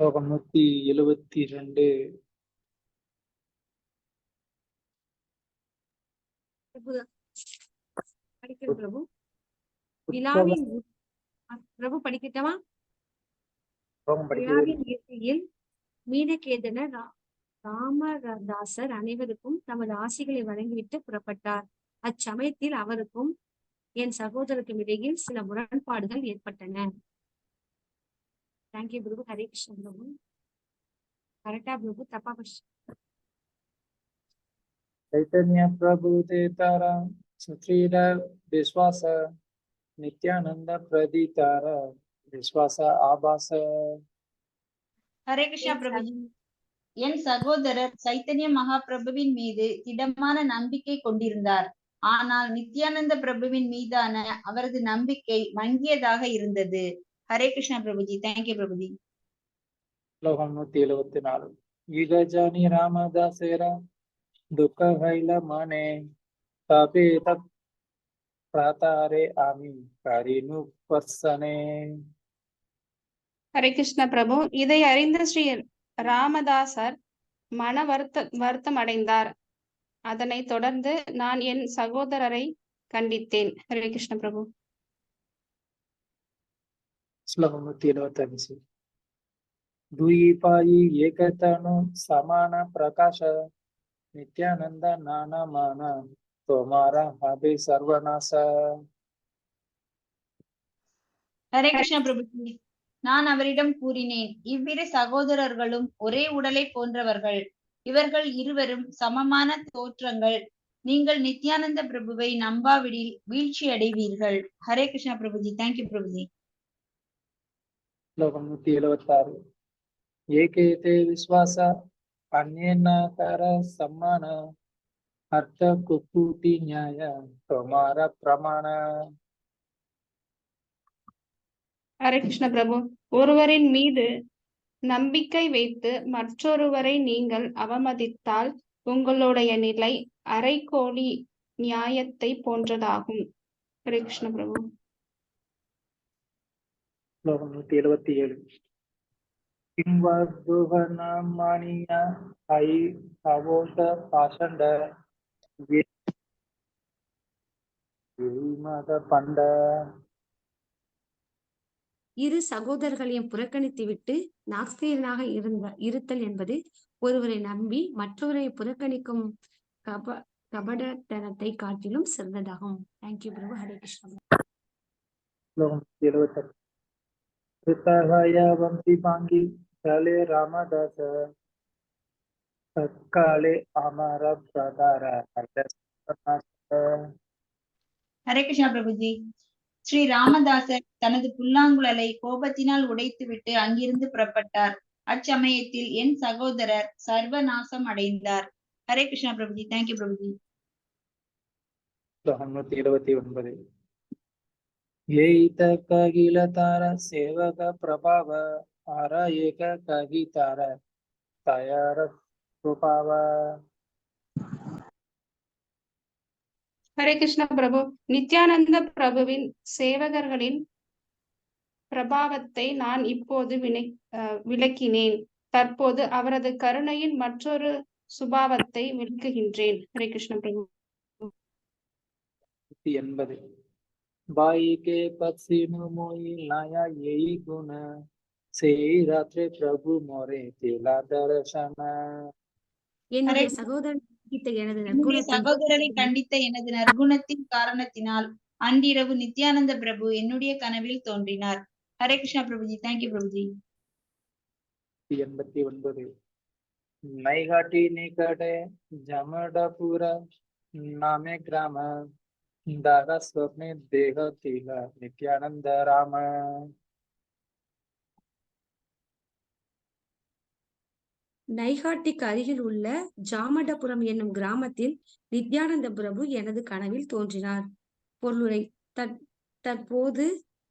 ஸ்லோகம் 172. படிக்கிறேன் பிரபு. விழாவின் பிரபு படிக்கட்டவா? விழாவின் இறுதியில் மீனகேதனர் ராமதாசர் அனைவருக்கும் தமது ஆசிகளை வழங்கிவிட்டு புறப்பட்டார். அச்சமயத்தில் அவருக்கும் என் சகோதரருக்கும் இடையில் சில முரண்பாடுகள் ஏற்பட்டன. தேங்க்யூ பிரபு. ஹரே கிருஷ்ண பிரபு. கரெக்டா பிரபு? தப்பா चैतन्य प्रभु देतारा सुश्रीर विश्वास नित्यानंद प्रदीतार विश्वास आभास. ஹரே கிருஷ்ணா பிரபுஜி. என் சகோதரர் சைத்தன்ய மகாபிரபுவின் மீது திடமான நம்பிக்கை கொண்டிருந்தார். ஆனால் நித்யானந்த பிரபுவின் மீதான அவரது நம்பிக்கை மங்கியதாக இருந்தது. ஹரே கிருஷ்ணா பிரபுஜி. தேங்க்யூ பிரபுஜி. ஸ்லோகம் 174. யுகஜானி ராமதாசேரா दुःख व्हायला माने तापे तप प्रातारे आम्ही कारिनुपसने. ஹரே கிருஷ்ண பிரபு. இதை அறிந்த ஸ்ரீ ராமதாசர் மன வருத்தம் அடைந்தார். அதனைத் தொடர்ந்து நான் என் சகோதரரை கண்டித்தேன். ஹரே கிருஷ்ண பிரபு. ஸ்லோகம் 175. द्विपायी एकतनु समान प्रकाश नित्यानंद नाना मान तोमारा हाबे सर्वनाश. ஹரே கிருஷ்ணா பிரபுஜி. நான் அவரிடம் கூறினேன், இவ்விரு சகோதரர்களும் ஒரே உடலை போன்றவர்கள். இவர்கள் இருவரும் சமமான தோற்றங்கள். நீங்கள் நித்யானந்த பிரபுவை நம்பாவிடில் வீழ்ச்சி அடைவீர்கள். ஹரே கிருஷ்ணா பிரபுஜி. தேங்க்யூ பிரபுஜி. ஸ்லோகம் 176. ஏகேதே விஸ்வாச अन्येनाकार सम्मान अर्थ कुकुटी न्याय तुम्हारा प्रमाण. ஹரே கிருஷ்ண பிரபு. ஒருவரின் மீது நம்பிக்கை வைத்து மற்றொருவரை நீங்கள் அவமதித்தால் உங்களுடைய நிலை அரைக்கோடி நியாயத்தை போன்றதாகும். ஹரே கிருஷ்ண பிரபு. ஸ்லோகம் 177. किंवादुहनमानिया आई अवोत पाषंड विमद पंड. இரு சகோதரர்களையும் புறக்கணித்து விட்டு நாஸ்திகனாக இருத்தல் என்பது ஒருவரை நம்பி மற்றவரை புறக்கணிக்கும் கபடத்தனத்தை காட்டிலும் சிறந்ததாகும். தேங்க்யூ பிரபு. ஹரே கிருஷ்ணா. ஸ்லோகம் 178. कृतहय वंशी पांगी चले रामदास तत्काले अमर प्रदार. ஹரே கிருஷ்ணா பிரபுஜி. ஸ்ரீ ராமதாசர் தனது புல்லாங்குழலை கோபத்தினால் உடைத்துவிட்டு அங்கிருந்து புறப்பட்டார். அச்சமயத்தில் என் சகோதரர் சர்வநாசம் அடைந்தார். ஹரே கிருஷ்ணா பிரபுஜி. தேங்க்யூ பிரபுஜி. 179. ஏயித ககில தார சேவக பிரபாவ ஆர ஏக ககி தார தயார சுபாவ. ஹரே கிருஷ்ண பிரபு. நித்யானந்த பிரபுவின் சேவகர்களின் பிரபாவத்தை நான் இப்போது விளக்கினேன். தற்போது அவரது கருணையின் மற்றொரு சுபாவத்தை விளக்குகின்றேன். ஹரே கிருஷ்ண பிரபு. 180. बाई के पक्षिनु मोई लाया यही गुण से रात्रे प्रभु मोरे तेला दर्शन. என்னுடைய சகோதரரை கண்டித்த எனது நற்குணத்தின் காரணத்தினால் அன்றிரவு நித்யானந்த பிரபு என்னுடைய கனவில் தோன்றினார். ஹரே கிருஷ்ணா பிரபுஜி. தேங்க்யூ பிரபுஜி. 89. நைகாட்டி நிகடே ஜமடபுர நாமே கிராம दारा स्वप्ने देह तिला नित्यानंद राम. நைகாட்டிக்கு அருகில் உள்ள ஜாமடபுரம் என்னும் கிராமத்தில் நித்யானந்த பிரபு எனது கனவில் தோன்றினார். பொருளுரை. தற்போது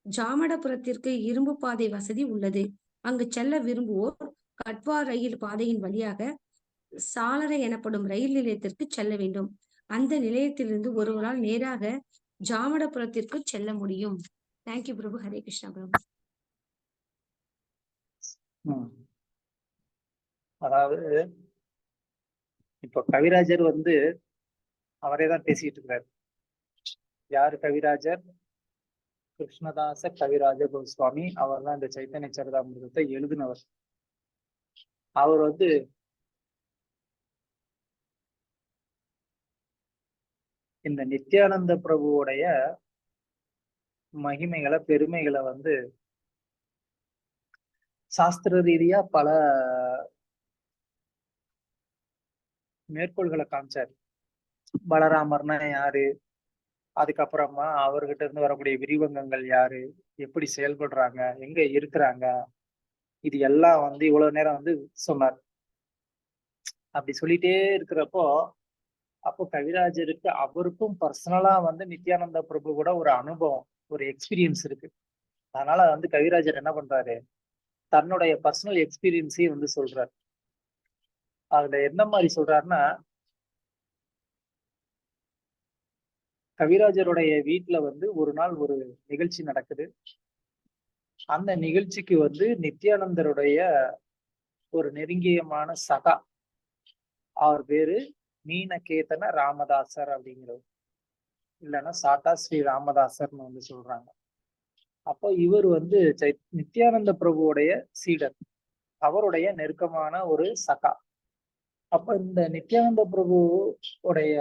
ஜாமடபுரத்திற்கு இரும்பு பாதை வசதி உள்ளது. அங்கு செல்ல விரும்புவோர் கட்வா ரயில் பாதையின் வழியாக சாளரை எனப்படும் ரயில் நிலையத்திற்கு செல்ல வேண்டும். அந்த நிலையத்திலிருந்து ஒருவரால் நேராக ஜாமடபுரத்திற்கு செல்ல முடியும். தேங்க்யூ பிரபு. ஹரே கிருஷ்ணா பிரபு. அதாவது இப்ப கவிராஜர் வந்து அவரே தான் பேசிட்டு இருக்கிறார். யாரு கவிராஜர்? கிருஷ்ணதாச கவிராஜ கோஸ்வாமி. அவர் தான் இந்த சைத்தன்ய சரிதாமிர்தத்தை எழுதினவர். அவர் வந்து இந்த நித்யானந்த பிரபுவுடைய மகிமைகளை பெருமைகளை வந்து சாஸ்திர ரீதியா பல மேற்கோள்களை காமிச்சாரு. பலராமர்னா யாரு, அதுக்கப்புறமா அவர்கிட்ட இருந்து வரக்கூடிய விரிவங்கங்கள் யாரு, எப்படி செயல்படுறாங்க, எங்க இருக்கிறாங்க, இது எல்லாம் வந்து இவ்வளவு நேரம் வந்து சொன்னார். அப்படி சொல்லிட்டே இருக்கிறப்போ அப்போ கவிராஜருக்கு அவருக்கும் பர்சனலா வந்து நித்யானந்த பிரபு கூட ஒரு அனுபவம், ஒரு எக்ஸ்பீரியன்ஸ் இருக்கு. அதனால வந்து கவிராஜர் என்ன பண்றாரு, தன்னுடைய பர்சனல் எக்ஸ்பீரியன்ஸையும் வந்து சொல்றாரு. அதுல என்ன மாதிரி சொல்றாருன்னா, கவிராஜருடைய வீட்டுல வந்து ஒரு நாள் ஒரு நிகழ்ச்சி நடக்குது. அந்த நிகழ்ச்சிக்கு வந்து நித்யானந்தருடைய ஒரு நெருங்கியமான சகா, அவர் பேரு மீனகேதன ராமதாசர் அப்படிங்கிறது, இல்லைன்னா சாட்டா ஸ்ரீ ராமதாசர்னு வந்து சொல்றாங்க. அப்போ இவர் வந்து நித்யானந்த பிரபுவுடைய சீடர், அவருடைய நெருக்கமான ஒரு சகா. அப்ப இந்த நித்யானந்த பிரபுவுடைய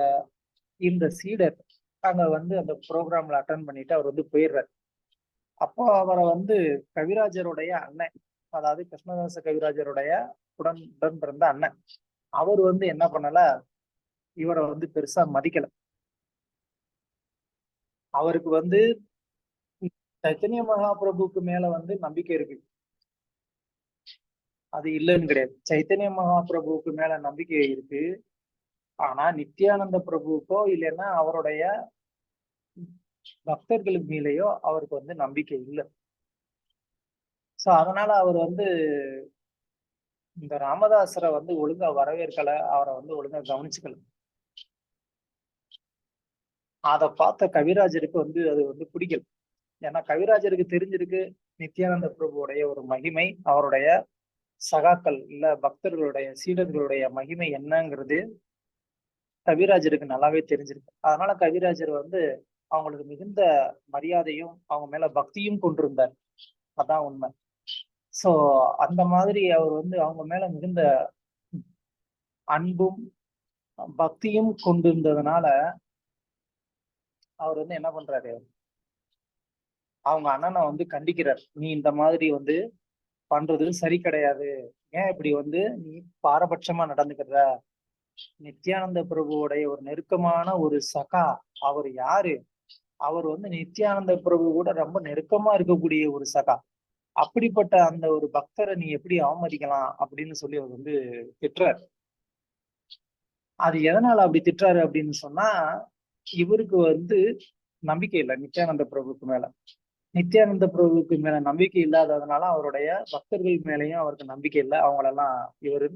இந்த சீடர் அங்க வந்து அந்த ப்ரோக்ராம்ல அட்டன் பண்ணிட்டு அவர் வந்து போயிடுறாரு. அப்போ அவரை வந்து கவிராஜருடைய அண்ணன், அதாவது கிருஷ்ணதாச கவிராஜருடைய உடன் பிறந்த அண்ணன், அவர் வந்து என்ன பண்ணல, இவரை வந்து பெருசா மதிக்கல. அவருக்கு வந்து சைத்தன்ய மகாபிரபுக்கு மேல வந்து நம்பிக்கை இருக்கு, அது இல்லைன்னு கிடையாது. சைத்தன்ய மகாபிரபுவுக்கு மேல நம்பிக்கை இருக்கு. ஆனா நித்யானந்த பிரபுவுக்கோ இல்லைன்னா அவருடைய பக்தர்களுக்கு மேலேயோ அவருக்கு வந்து நம்பிக்கை இல்லை. சோ அதனால அவர் வந்து இந்த ராமதாசரை வந்து ஒழுங்கா வரவேற்கல, அவரை வந்து ஒழுங்கா கவனிச்சுக்கல. அதை பார்த்த கவிராஜருக்கு வந்து அது வந்து பிடிக்கல. ஏன்னா கவிராஜருக்கு தெரிஞ்சிருக்கு நித்யானந்த பிரபுவுடைய ஒரு மகிமை, அவருடைய சகாக்கள் இல்ல பக்தர்களுடைய சீடர்களுடைய மகிமை என்னங்கிறது கவிராஜருக்கு நல்லாவே தெரிஞ்சிருக்கு. அதனால கவிராஜர் வந்து அவங்களுக்கு மிகுந்த மரியாதையும் அவங்க மேல பக்தியும் கொண்டிருந்தார். அதான் உண்மை. சோ அந்த மாதிரி அவர் வந்து அவங்க மேல மிகுந்த அன்பும் பக்தியும் கொண்டிருந்ததுனால அவர் வந்து என்ன பண்றாரு, அவங்க அண்ணனை வந்து கண்டிக்கிறார். நீ இந்த மாதிரி வந்து பண்றது சரி கிடையாது, ஏன் இப்படி வந்து நீ பாரபட்சமா நடந்துக்கிற, நித்யானந்த பிரபுவுடைய ஒரு நெருக்கமான ஒரு சகா, அவர் யாரு, அவர் வந்து நித்யானந்த பிரபு கூட ரொம்ப நெருக்கமா இருக்கக்கூடிய ஒரு சகா, அப்படிப்பட்ட அந்த ஒரு பக்தரை நீ எப்படி அவமதிக்கலாம் அப்படின்னு சொல்லி அவர் வந்து திட்டுறாரு. அது எதனால அப்படி திட்டுறாரு அப்படின்னு சொன்னா, இவருக்கு வந்து நம்பிக்கை இல்லை நித்யானந்த பிரபுக்கு மேல. நித்யானந்த பிரபுக்கு மேல நம்பிக்கை இல்லாததுனால அவருடைய பக்தர்கள் மேலேயும் அவருக்கு நம்பிக்கை இல்லை, அவங்களெல்லாம் இவரு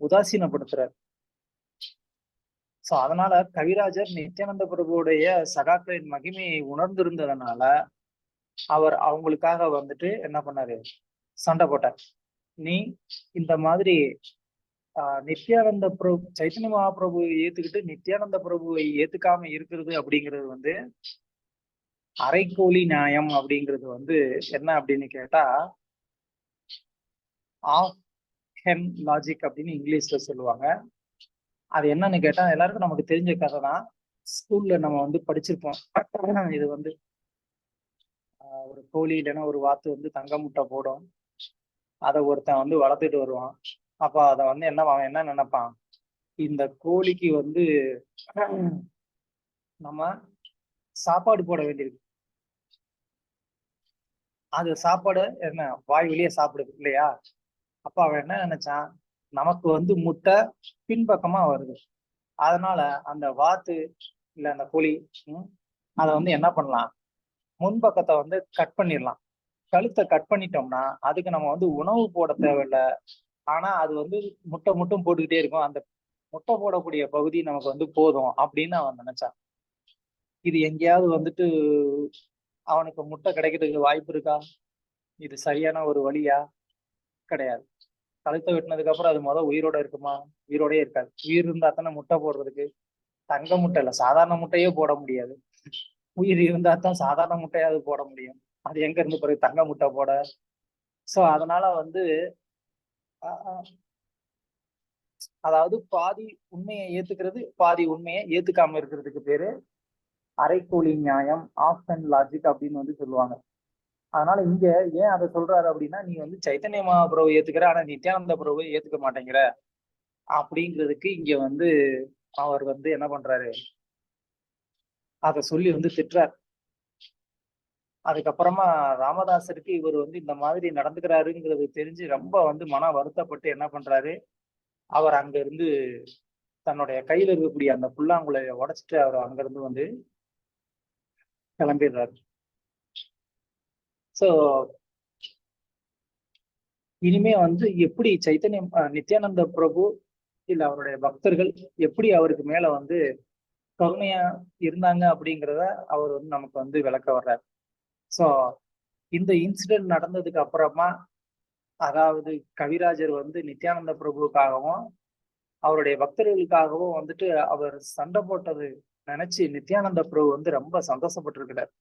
உதாசீனப்படுத்துறாரு. சோ அதனால கவிராஜர் நித்யானந்த பிரபுவுடைய சகாக்களின் மகிமையை உணர்ந்திருந்ததுனால அவர் அவங்களுக்காக வந்துட்டு என்ன பண்ணாரு, சண்டை போட்டார். நீ இந்த மாதிரி நித்யானந்த பிரபு சைத்தன்ய மகாபிரபுவை ஏத்துக்கிட்டு நித்யானந்த பிரபுவை ஏத்துக்காம இருக்கிறது அப்படிங்கிறது வந்து அரைக்கோழி நியாயம் அப்படிங்கிறது வந்து என்ன அப்படின்னு கேட்டா ஆஃப் ஹெம் லாஜிக் அப்படின்னு இங்கிலீஷ்ல சொல்லுவாங்க. அது என்னன்னு கேட்டா எல்லாருக்கும் நமக்கு தெரிஞ்ச கதை தான், ஸ்கூல்ல நம்ம வந்து படிச்சிருப்போம். இது வந்து ஒரு கோழி இல்லைன்னா ஒரு வாத்து வந்து தங்க முட்டை போடும், அதை ஒருத்தன் வந்து வளர்த்துட்டு வருவான். அப்ப அதை வந்து அவன் என்ன நினைப்பான், இந்த கோழிக்கு வந்து நம்ம சாப்பாடு போட வேண்டியிருக்கு, அது சாப்பாடு என்ன வாய் வெளியே சாப்பிடுது இல்லையா. அப்ப அவன் என்ன நினைச்சான், நமக்கு வந்து முட்டை பின்பக்கமா வருது, அதனால அந்த வாத்து இல்ல அந்த கோழி அதை வந்து என்ன பண்ணலாம், முன்பக்கத்தை வந்து கட் பண்ணிடலாம். கழுத்தை கட் பண்ணிட்டோம்னா அதுக்கு நம்ம வந்து உணவு போட தேவையில்லை, ஆனா அது வந்து முட்டை மட்டும் போட்டுக்கிட்டே இருக்கும், அந்த முட்டை போடக்கூடிய பகுதி நமக்கு வந்து போதும் அப்படின்னு அவன் நினைச்சான். இது எங்கேயாவது வந்துட்டு அவனுக்கு முட்டை கிடைக்கிறதுக்கு வாய்ப்பு இருக்கா, இது சரியான ஒரு வழியா? கிடையாது. கழுத்தை வெட்டினதுக்கு அப்புறம் அது உயிரோட இருக்குமா? உயிரோடயே இருக்காது. உயிர் இருந்தா தானே முட்டை போடுறதுக்கு. தங்க முட்டை இல்ல, சாதாரண முட்டையே போட முடியாது. உயிர் இருந்தா தான் சாதாரண முட்டையாவது போட முடியும். அது எங்க இருந்து பிறகு தங்க முட்டை போட? சோ அதனால வந்து அதாவது பாதி உண்மையை ஏத்துக்கிறது, பாதி உண்மையை ஏத்துக்காம இருக்கிறதுக்கு பேரு அரைக்கூலி நியாயம், ஆஃப் அண்ட் லாஜிக் அப்படின்னு வந்து சொல்லுவாங்க. அதனால இங்க ஏன் அதை சொல்றாரு அப்படின்னா, நீ வந்து சைத்தன்ய மகாபிரபு ஏத்துக்கிற, ஆனா நித்யானந்த பிரபு ஏத்துக்க மாட்டேங்கிற அப்படிங்கிறதுக்கு இங்க வந்து அவர் வந்து என்ன பண்றாரு, அதை சொல்லி வந்து திட்டுறார். அதுக்கப்புறமா ராமதாசருக்கு இவர் வந்து இந்த மாதிரி நடந்துக்கிறாருங்கிறது தெரிஞ்சு ரொம்ப வந்து மன வருத்தப்பட்டு என்ன பண்றாரு, அவர் அங்க இருந்து தன்னுடைய கையில இருக்கக்கூடிய அந்த புல்லாங்குழைய உடைச்சிட்டு அவர் அங்க இருந்து வந்து கிளம்பிடுறாரு. சோ இனிமே வந்து எப்படி நித்யானந்த பிரபு இல்ல அவருடைய பக்தர்கள் எப்படி அவருக்கு மேல வந்து கருணையா இருந்தாங்க அப்படிங்கிறத அவர் வந்து நமக்கு வந்து விளக்க வர்றார். சோ இந்த இன்சிடென்ட் நடந்ததுக்கு அப்புறமா, அதாவது கவிராஜர் வந்து நித்யானந்த பிரபுவுக்காகவும் அவருடைய பக்தர்களுக்காகவும் வந்துட்டு அவர் சண்டை போட்டது நினைச்சு நித்யானந்த பிரபு வந்து ரொம்ப சந்தோஷப்பட்டிருக்கிறார்.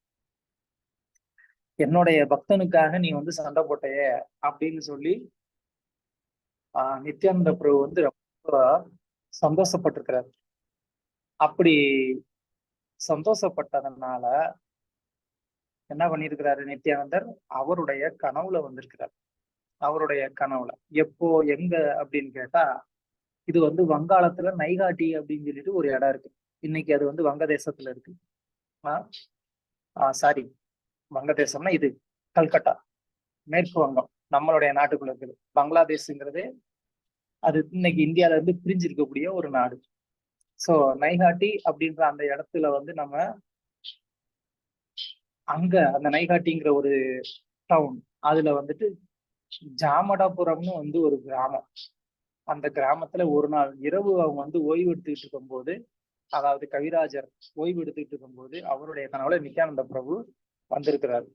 என்னுடைய பக்தனுக்காக நீ வந்து சண்டை போட்டையே அப்படின்னு சொல்லி நித்யானந்த பிரபு வந்து ரொம்ப சந்தோஷப்பட்டிருக்கிறார். அப்படி சந்தோஷப்பட்டதுனால என்ன பண்ணிருக்கிறாரு நித்யானந்தர், அவருடைய கனவுல வந்திருக்கிறார். அவருடைய கனவுல எப்போ எங்க அப்படின்னு கேட்டா, இது வந்து வங்காளத்துல நைகாட்டி அப்படின்னு சொல்லிட்டு ஒரு இடம் இருக்கு. இன்னைக்கு அது வந்து வங்கதேசத்துல இருக்கு. சாரி, வங்கதேசம்னா இது கல்கட்டா, மேற்கு வங்கம் நம்மளுடைய நாட்டுக்குள்ள இருக்குது. பங்களாதேஷ்ங்கிறது அது இன்னைக்கு இந்தியால இருந்து பிரிஞ்சு இருக்கக்கூடிய ஒரு நாடு. சோ நைகாட்டி அப்படின்ற அந்த இடத்துல வந்து நம்ம அங்க அந்த நைகாட்டிங்கிற ஒரு டவுன், அதுல வந்துட்டு ஜாமடாபுரம்னு வந்து ஒரு கிராமம். அந்த கிராமத்துல ஒரு நாள் இரவு அவங்க வந்து ஓய்வு எடுத்துக்கிட்டு இருக்கும்போது, அதாவது கவிராஜர் ஓய்வு எடுத்துக்கிட்டு இருக்கும்போது அவருடைய கனவுல நித்யானந்த பிரபு வந்திருக்கிறாரு.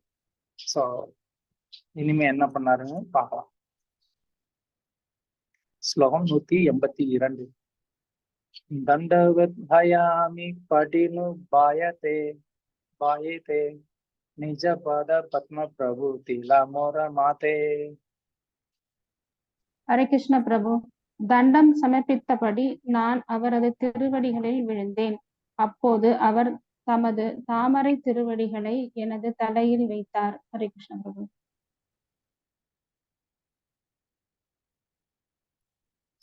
சோ இனிமே என்ன பண்ணாருன்னு பார்க்கலாம். ஸ்லோகம் 182. தண்டவத் பயாமி படினு பாயதே பாயதே நிஜ பத பத்ம பிரபு திலா மோர மாதே. ஹரே கிருஷ்ண பிரபு. தண்டம் சமர்ப்பித்தபடி நான் அவரது திருவடிகளில் விழுந்தேன். அப்போது அவர் தமது தாமரை திருவடிகளை எனது தலையில் வைத்தார். ஹரே கிருஷ்ண பிரபு.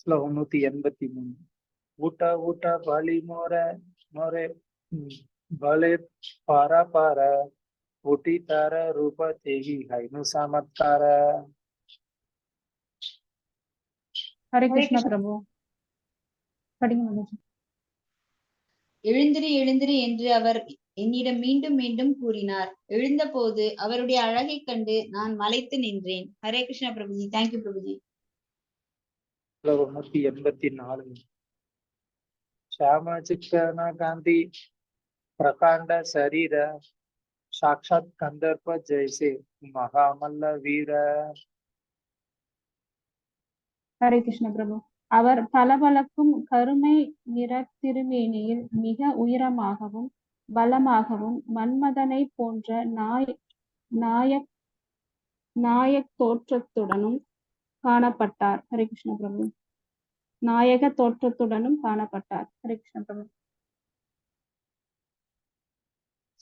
ஸ்லோகம் 183. ஊட்ட ஊட்ட பலி மோர மோரே பலே பாரா பாரா ஊட்டி தார ரூப தேகி ஹைனு சமத்கார. ஹரே கிருஷ்ண பிரபு. படிங்க. எழுந்திரு எழுந்திரு என்று அவர் என்னிடம் மீண்டும் மீண்டும் கூறினார். எழுந்தபோது அவருடைய அழகை கண்டு நான் மலைத்து நின்றேன். ஹரே கிருஷ்ணா பிரபுஜி. தேங்க்யூ பிரபுஜி. 184. ஷாம சிக்கன காந்தி பிரகாண்ட சரீர சாட்சாத் கந்தர்ப ஜெய்சே மகாமல்ல வீர. ஹரே கிருஷ்ண பிரபு. அவர் பளபளக்கும் கருமை நிற திருமேனியில் மிக உயரமாகவும் பலமாகவும் மன்மதனை போன்ற நாயக் தோற்றத்துடனும் காணப்பட்டார். ஹரே கிருஷ்ண பிரபு. நாயக தோற்றத்துடனும் காணப்பட்டார். ஹரே கிருஷ்ண பிரபு.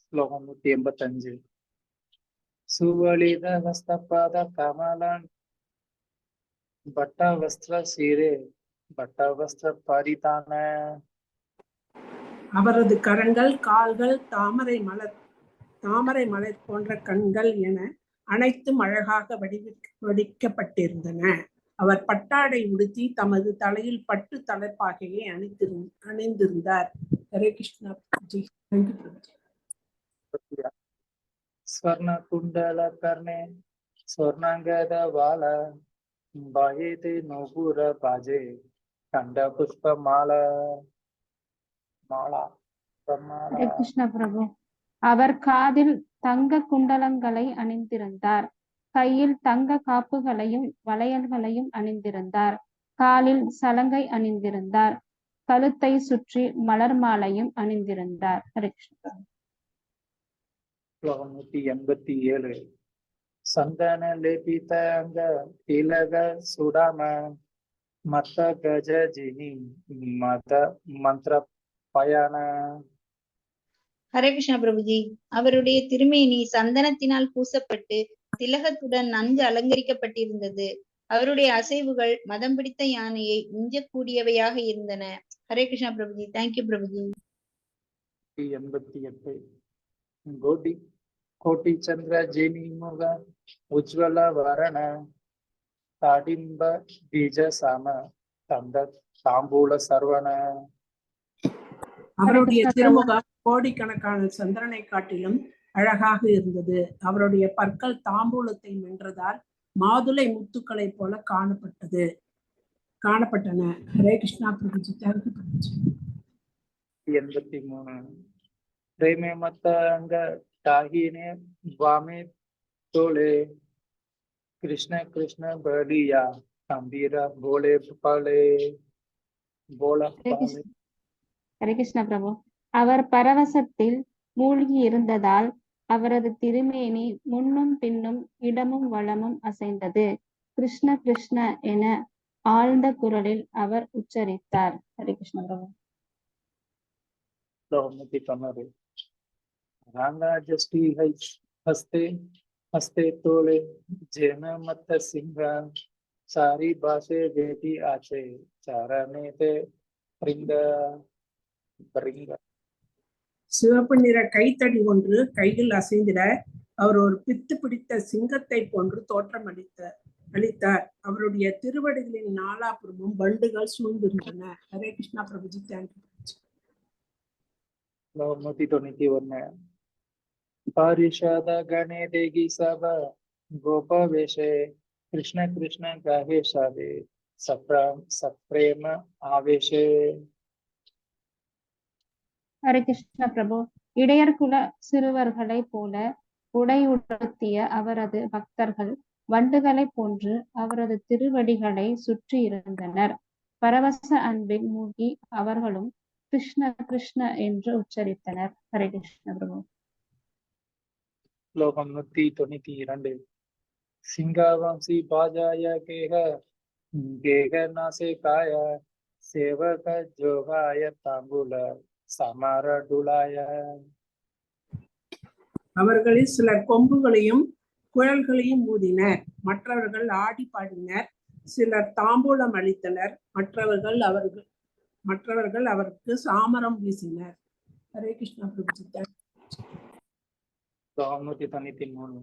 ஸ்லோகம் 185. சுவலித வஸ்தபாத கமலன் பட்ட வஸ்திர சீரே பட்ட வஸ்திர பரிதான. அவரது கரங்கள், கால்கள், தாமரை மலர் போன்ற கண்கள் என அனைத்தும் அழகாக வடிக்கப்பட்டிருந்தன. அவர் பட்டாடை உடுத்தி தமது தலையில் பட்டு தலைப்பாகையை அணிந்திருந்தார். ஹரே கிருஷ்ணா ஜி. ஸ்வர்ண குண்டல கர்ணே ஸ்வர்ணாங்கத வால பாயேதே நோபுர பாஜே கண்ட புஷ்ப மாலா. ஹரே கிருஷ்ண பிரபு. அவர் காதில் தங்க குண்டலங்களை அணிந்திருந்தார். கையில் தங்க காப்புகளையும் வளையல்களையும் அணிந்திருந்தார். காலில் சலங்கை அணிந்திருந்தார். கழுத்தை சுற்றி மலர் மாலையும் அணிந்திருந்தார். ஹரே கிருஷ்ணா. ஸ்லோகம் 187. சந்தன லேபித அங்க திலக சுடாம மத்த கஜ ஜினி மத மந்திர பயண. ஹரே கிருஷ்ணா பிரபுஜி. அவருடைய திருமேனி சந்தனத்தினால் பூசப்பட்டு திலகத்துடன் நன்கு அலங்கரிக்கப்பட்டிருந்தது. அவருடைய அசைவுகள் மதம் பிடித்த யானையை மிஞ்சக்கூடியவையாக இருந்தன. ஹரே கிருஷ்ணா பிரபுஜி. தேங்க்யூ பிரபுஜி. 88. கோடி கோட்டி சந்திர ஜினி முக உஜ்வல வரண தாடிம்ப பீஜ சாம தந்த தாம்பூல சர்வன. அவருடைய திருமுகம் கோடிக்கணக்கான சந்திரனை காட்டிலும் அழகாக இருந்தது. அவருடைய பற்கள் தாம்பூலத்தை வென்றதால் மாதுளை முத்துக்களை போல காணப்பட்டன. ஹரே கிருஷ்ணா பிரபுஜி. தேங்க்யூ பிரபுஜி. 83. பிரேமே மத்த அங்க தாகினே வாமே தோளே கிருஷ்ண கிருஷ்ண பலியா கம்பீர போலே பாலே போல பாலே. ஹரே கிருஷ்ணா பிரபு. அவர் பரவசத்தில் மூழ்கி இருந்ததால் அவரது திருமேனி முன்னும் பின்னும் இடமும் வலமும் அசைந்தது. கிருஷ்ண கிருஷ்ண என ஆழ்ந்த குரலில் அவர் உச்சரித்தார். ஹரே கிருஷ்ணா பிரபு. 90. ராங்கா ஜஸ்டி ஹஸ்தே ஹஸ்தே தோளே ஜென மத்த சிங்க சாரி பாசே வேதி ஆச்சே சாரணே தே பிரிங்க பிரிங்க. சிவப்பு நிற கைத்தடி ஒன்று கையில் அசைந்திட அவர் ஒரு பித்து பிடித்த சிங்கத்தை போன்று தோற்றம் அளித்தார். அவருடைய திருவடிகளின் நாலாபுறமும் வண்டுகள் சூழ்ந்திருந்தன. ஹரே கிருஷ்ணா பிரபுஜி. தேங்க்யூ. 191. பாரிஷாத கணே தேகி சப கோப வேஷே கிருஷ்ண கிருஷ்ண காஹே ஷாவே சப்ரேம ஆவேஷே. ஹரே கிருஷ்ண பிரபு. இடையர் குல சிறுவர்களை போல உடை உடுத்திய அவரது பக்தர்கள் வண்டுகளை போன்று அவரது திருவடிகளை சுற்றி இருந்தனர். பரவச அன்பில் மூழ்கி அவர்களும் கிருஷ்ண கிருஷ்ண என்று உச்சரித்தனர். ஹரே கிருஷ்ண பிரபு. ஸ்லோகம் 192. சிங்காவம்சி பாஜாய கேக கேக நாசே காய சேவக ஜோகாய தாம்பூல சமார டுலாய. அவர்களில் சிலர் கொம்புகளையும் குழல்களையும் ஊதினர். மற்றவர்கள் ஆடி பாடினர். சிலர் தாம்பூலம் அளித்தனர். மற்றவர்கள் அவருக்கு சாமரம் வீசினர். ஹரே கிருஷ்ணா பிரபுஜி. 193.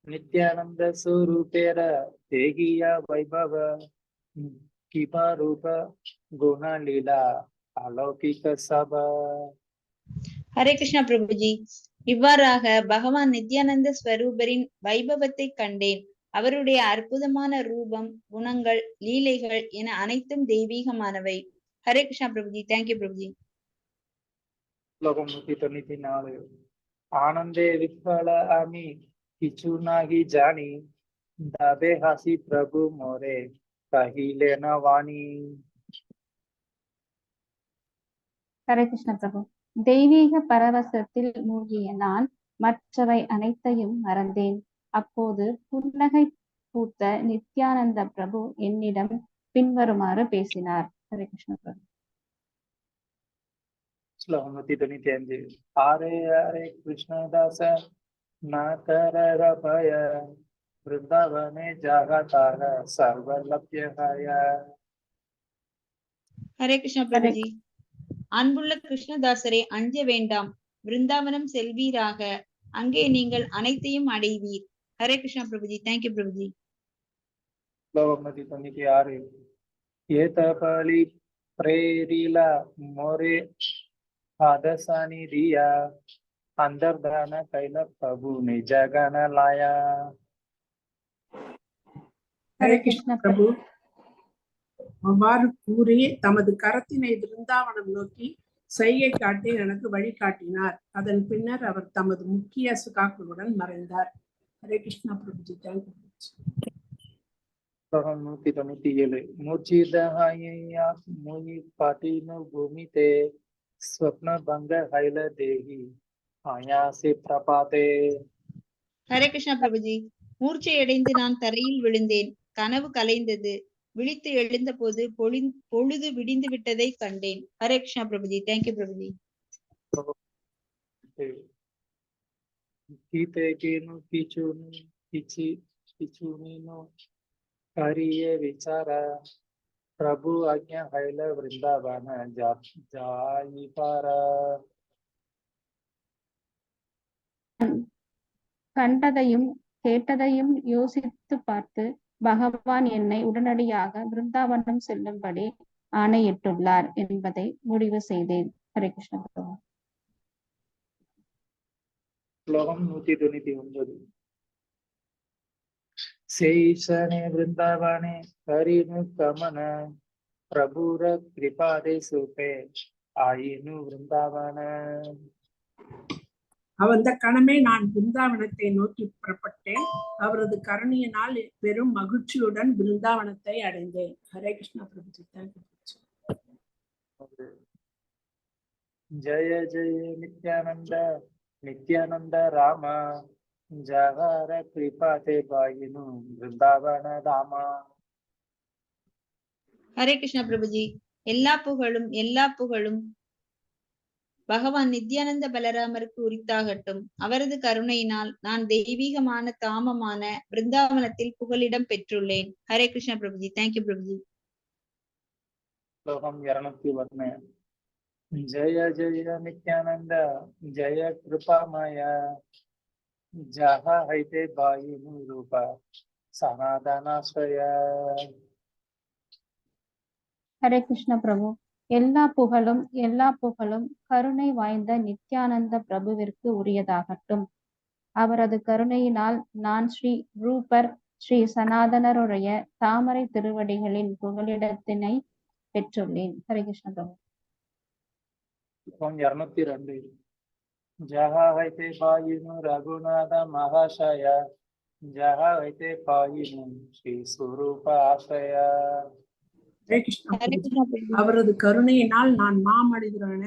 நித்யானந்த சுரூபேர தேகிய வைபவ கிபா ரூப குண லீலா அலௌகிக சப. ஹரே கிருஷ்ணா பிரபுஜி. இவ்வாறாக பகவான் நித்யானந்த ஸ்வரூபரின் வைபவத்தை கண்டேன். அவருடைய அற்புதமான ரூபம், குணங்கள், லீலைகள் என அனைத்தும் தெய்வீகமானவை. ஹரே கிருஷ்ணா பிரபுஜி. தேங்க்யூ பிரபுஜி. ஸ்லோகம் 194. ஆனந்தே விஃபல அமி கிச்சு நாகி ஜானி தபே ஹாசி பிரபு மோரே கஹிலே ந வாணி. ஹரே கிருஷ்ண பிரபு. தெய்வீக பரவசத்தில் மூழ்கிய நான் மற்றவை அனைத்தையும் மறந்தேன். அப்போது புன்னகை பூத்த நித்யானந்த பிரபு என்னிடம் பின்வருமாறு பேசினார். ஹரே கிருஷ்ண பிரபு. ஸ்லோகம் 195. ஹரே ஹரே கிருஷ்ணதாச நகர பய விருந்தாவனே ஜாகதார சர்வலப்யஹாய. ஹரே கிருஷ்ணா பிரபுஜி. அன்புள்ள கிருஷ்ணதாசரே, அஞ்ச வேண்டாம். விருந்தாவனம் செல்வீராக. அங்கே நீங்கள் அனைத்தையும் அடைவீர். ஹரே கிருஷ்ணா பிரபுஜி. தேங்க்யூ பிரபுஜி. ஸ்லோகம் 196. ஏதபலி பிரேரிலா மோரே ஆதசானி ரியா அந்தர்தான கைல பிரபு நிஜகன லாயா. ஹரே கிருஷ்ண பிரபு. அவ்வாறு கூறி தமது கரத்தினை விருந்தாவனம் நோக்கி சைகை காட்டி எனக்கு வழிகாட்டினார். அதன் பின்னர் அவர் தமது முக்கிய சுகாக்களுடன் மறைந்தார். ஹரே கிருஷ்ணா பிரபுஜி, தேங்க்யூ. ஸ்லோகம் 197. மூர்ச்சிதஹாயா முனி பாட்டினு பூமிதே ஸ்வப்ன பங்க ஹைல தேகி ஆயாசி பிரபாதே. ஹரே கிருஷ்ணா பிரபுஜி. மூர்ச்சையடைந்து நான் தரையில் விழுந்தேன். கனவு கலைந்தது. விழித்து எழுந்த போது பொழுது விடிந்து விட்டதை கண்டேன். ஹரே கிருஷ்ணா பிரபுஜி, தேங்க்யூ பிரபுஜி. கீதேகேனு கிச்சுனினு கரியே விசார பிரபு ஆக்ஞா ஹைல விருந்தாவன ஜாயி பாரா. கண்டதையும் கேட்டதையும் யோசித்து பார்த்து பகவான் என்னை உடனடியாக பிருந்தாவனம் செல்லும்படி ஆணையிட்டுள்ளார் என்பதை முடிவு செய்தேன். ஹரே கிருஷ்ண பிரபு. ஸ்லோகம் 199. சேஷனே விருந்தாவனே ஹரினு கமன பிரபுர கிருபாதே சுபே ஆயினு விருந்தாவன. அந்த கணமே நான் பிருந்தாவனத்தை நோக்கி புறப்பட்டேன். அவரது கருணையினால் பெரும் மகிழ்ச்சியுடன் பிருந்தாவனத்தை அடைந்தேன். ஹரே கிருஷ்ணா பிரபுஜி, தேங்க்யூ. ஜய ஜய நித்யானந்த நித்யானந்த ராம ஜகர கிருபாதே பாயினு பிருந்தாவன தாமா. ஹரே கிருஷ்ணா பிரபுஜி. எல்லா புகழும் பகவான் நித்யானந்த பலராமருக்கு உரித்தாகட்டும். அவரது கருணையினால் நான் தெய்வீகமான தாமமான பிருந்தாவனத்தில் புகலிடம் பெற்றுள்ளேன். ஹரே கிருஷ்ணா பிரபுஜி, தேங்க்யூ பிரபுஜி. ஸ்லோகம் 201. ஜய ஜய நித்யானந்த ஜய கிருபாமய ஜஹ ஹைதே பாயினு ரூப சனாதனாஸ்வய. ஹரே கிருஷ்ண பிரபு. எல்லா புகழும் கருணை வாய்ந்த நித்யானந்த பிரபுவிற்கு உரியதாகட்டும். அவரது கருணையினால் நான் ஸ்ரீ ரூபர் ஸ்ரீ சனாதனருடைய தாமரை திருவடிகளின் புகலிடத்தினை பெற்றுள்ளேன். ஹரே கிருஷ்ண பிரபு. 202. ஜஹ ஹைதே பாயினு ரகுநாத மகாஷய ஜஹ ஹைதே பாயினு ஸ்ரீ ஸ்வரூப ஆசய. ஹரே கிருஷ்ணா பிரபுஜி. அவரது கருணையினால் நான் மாமனிதரான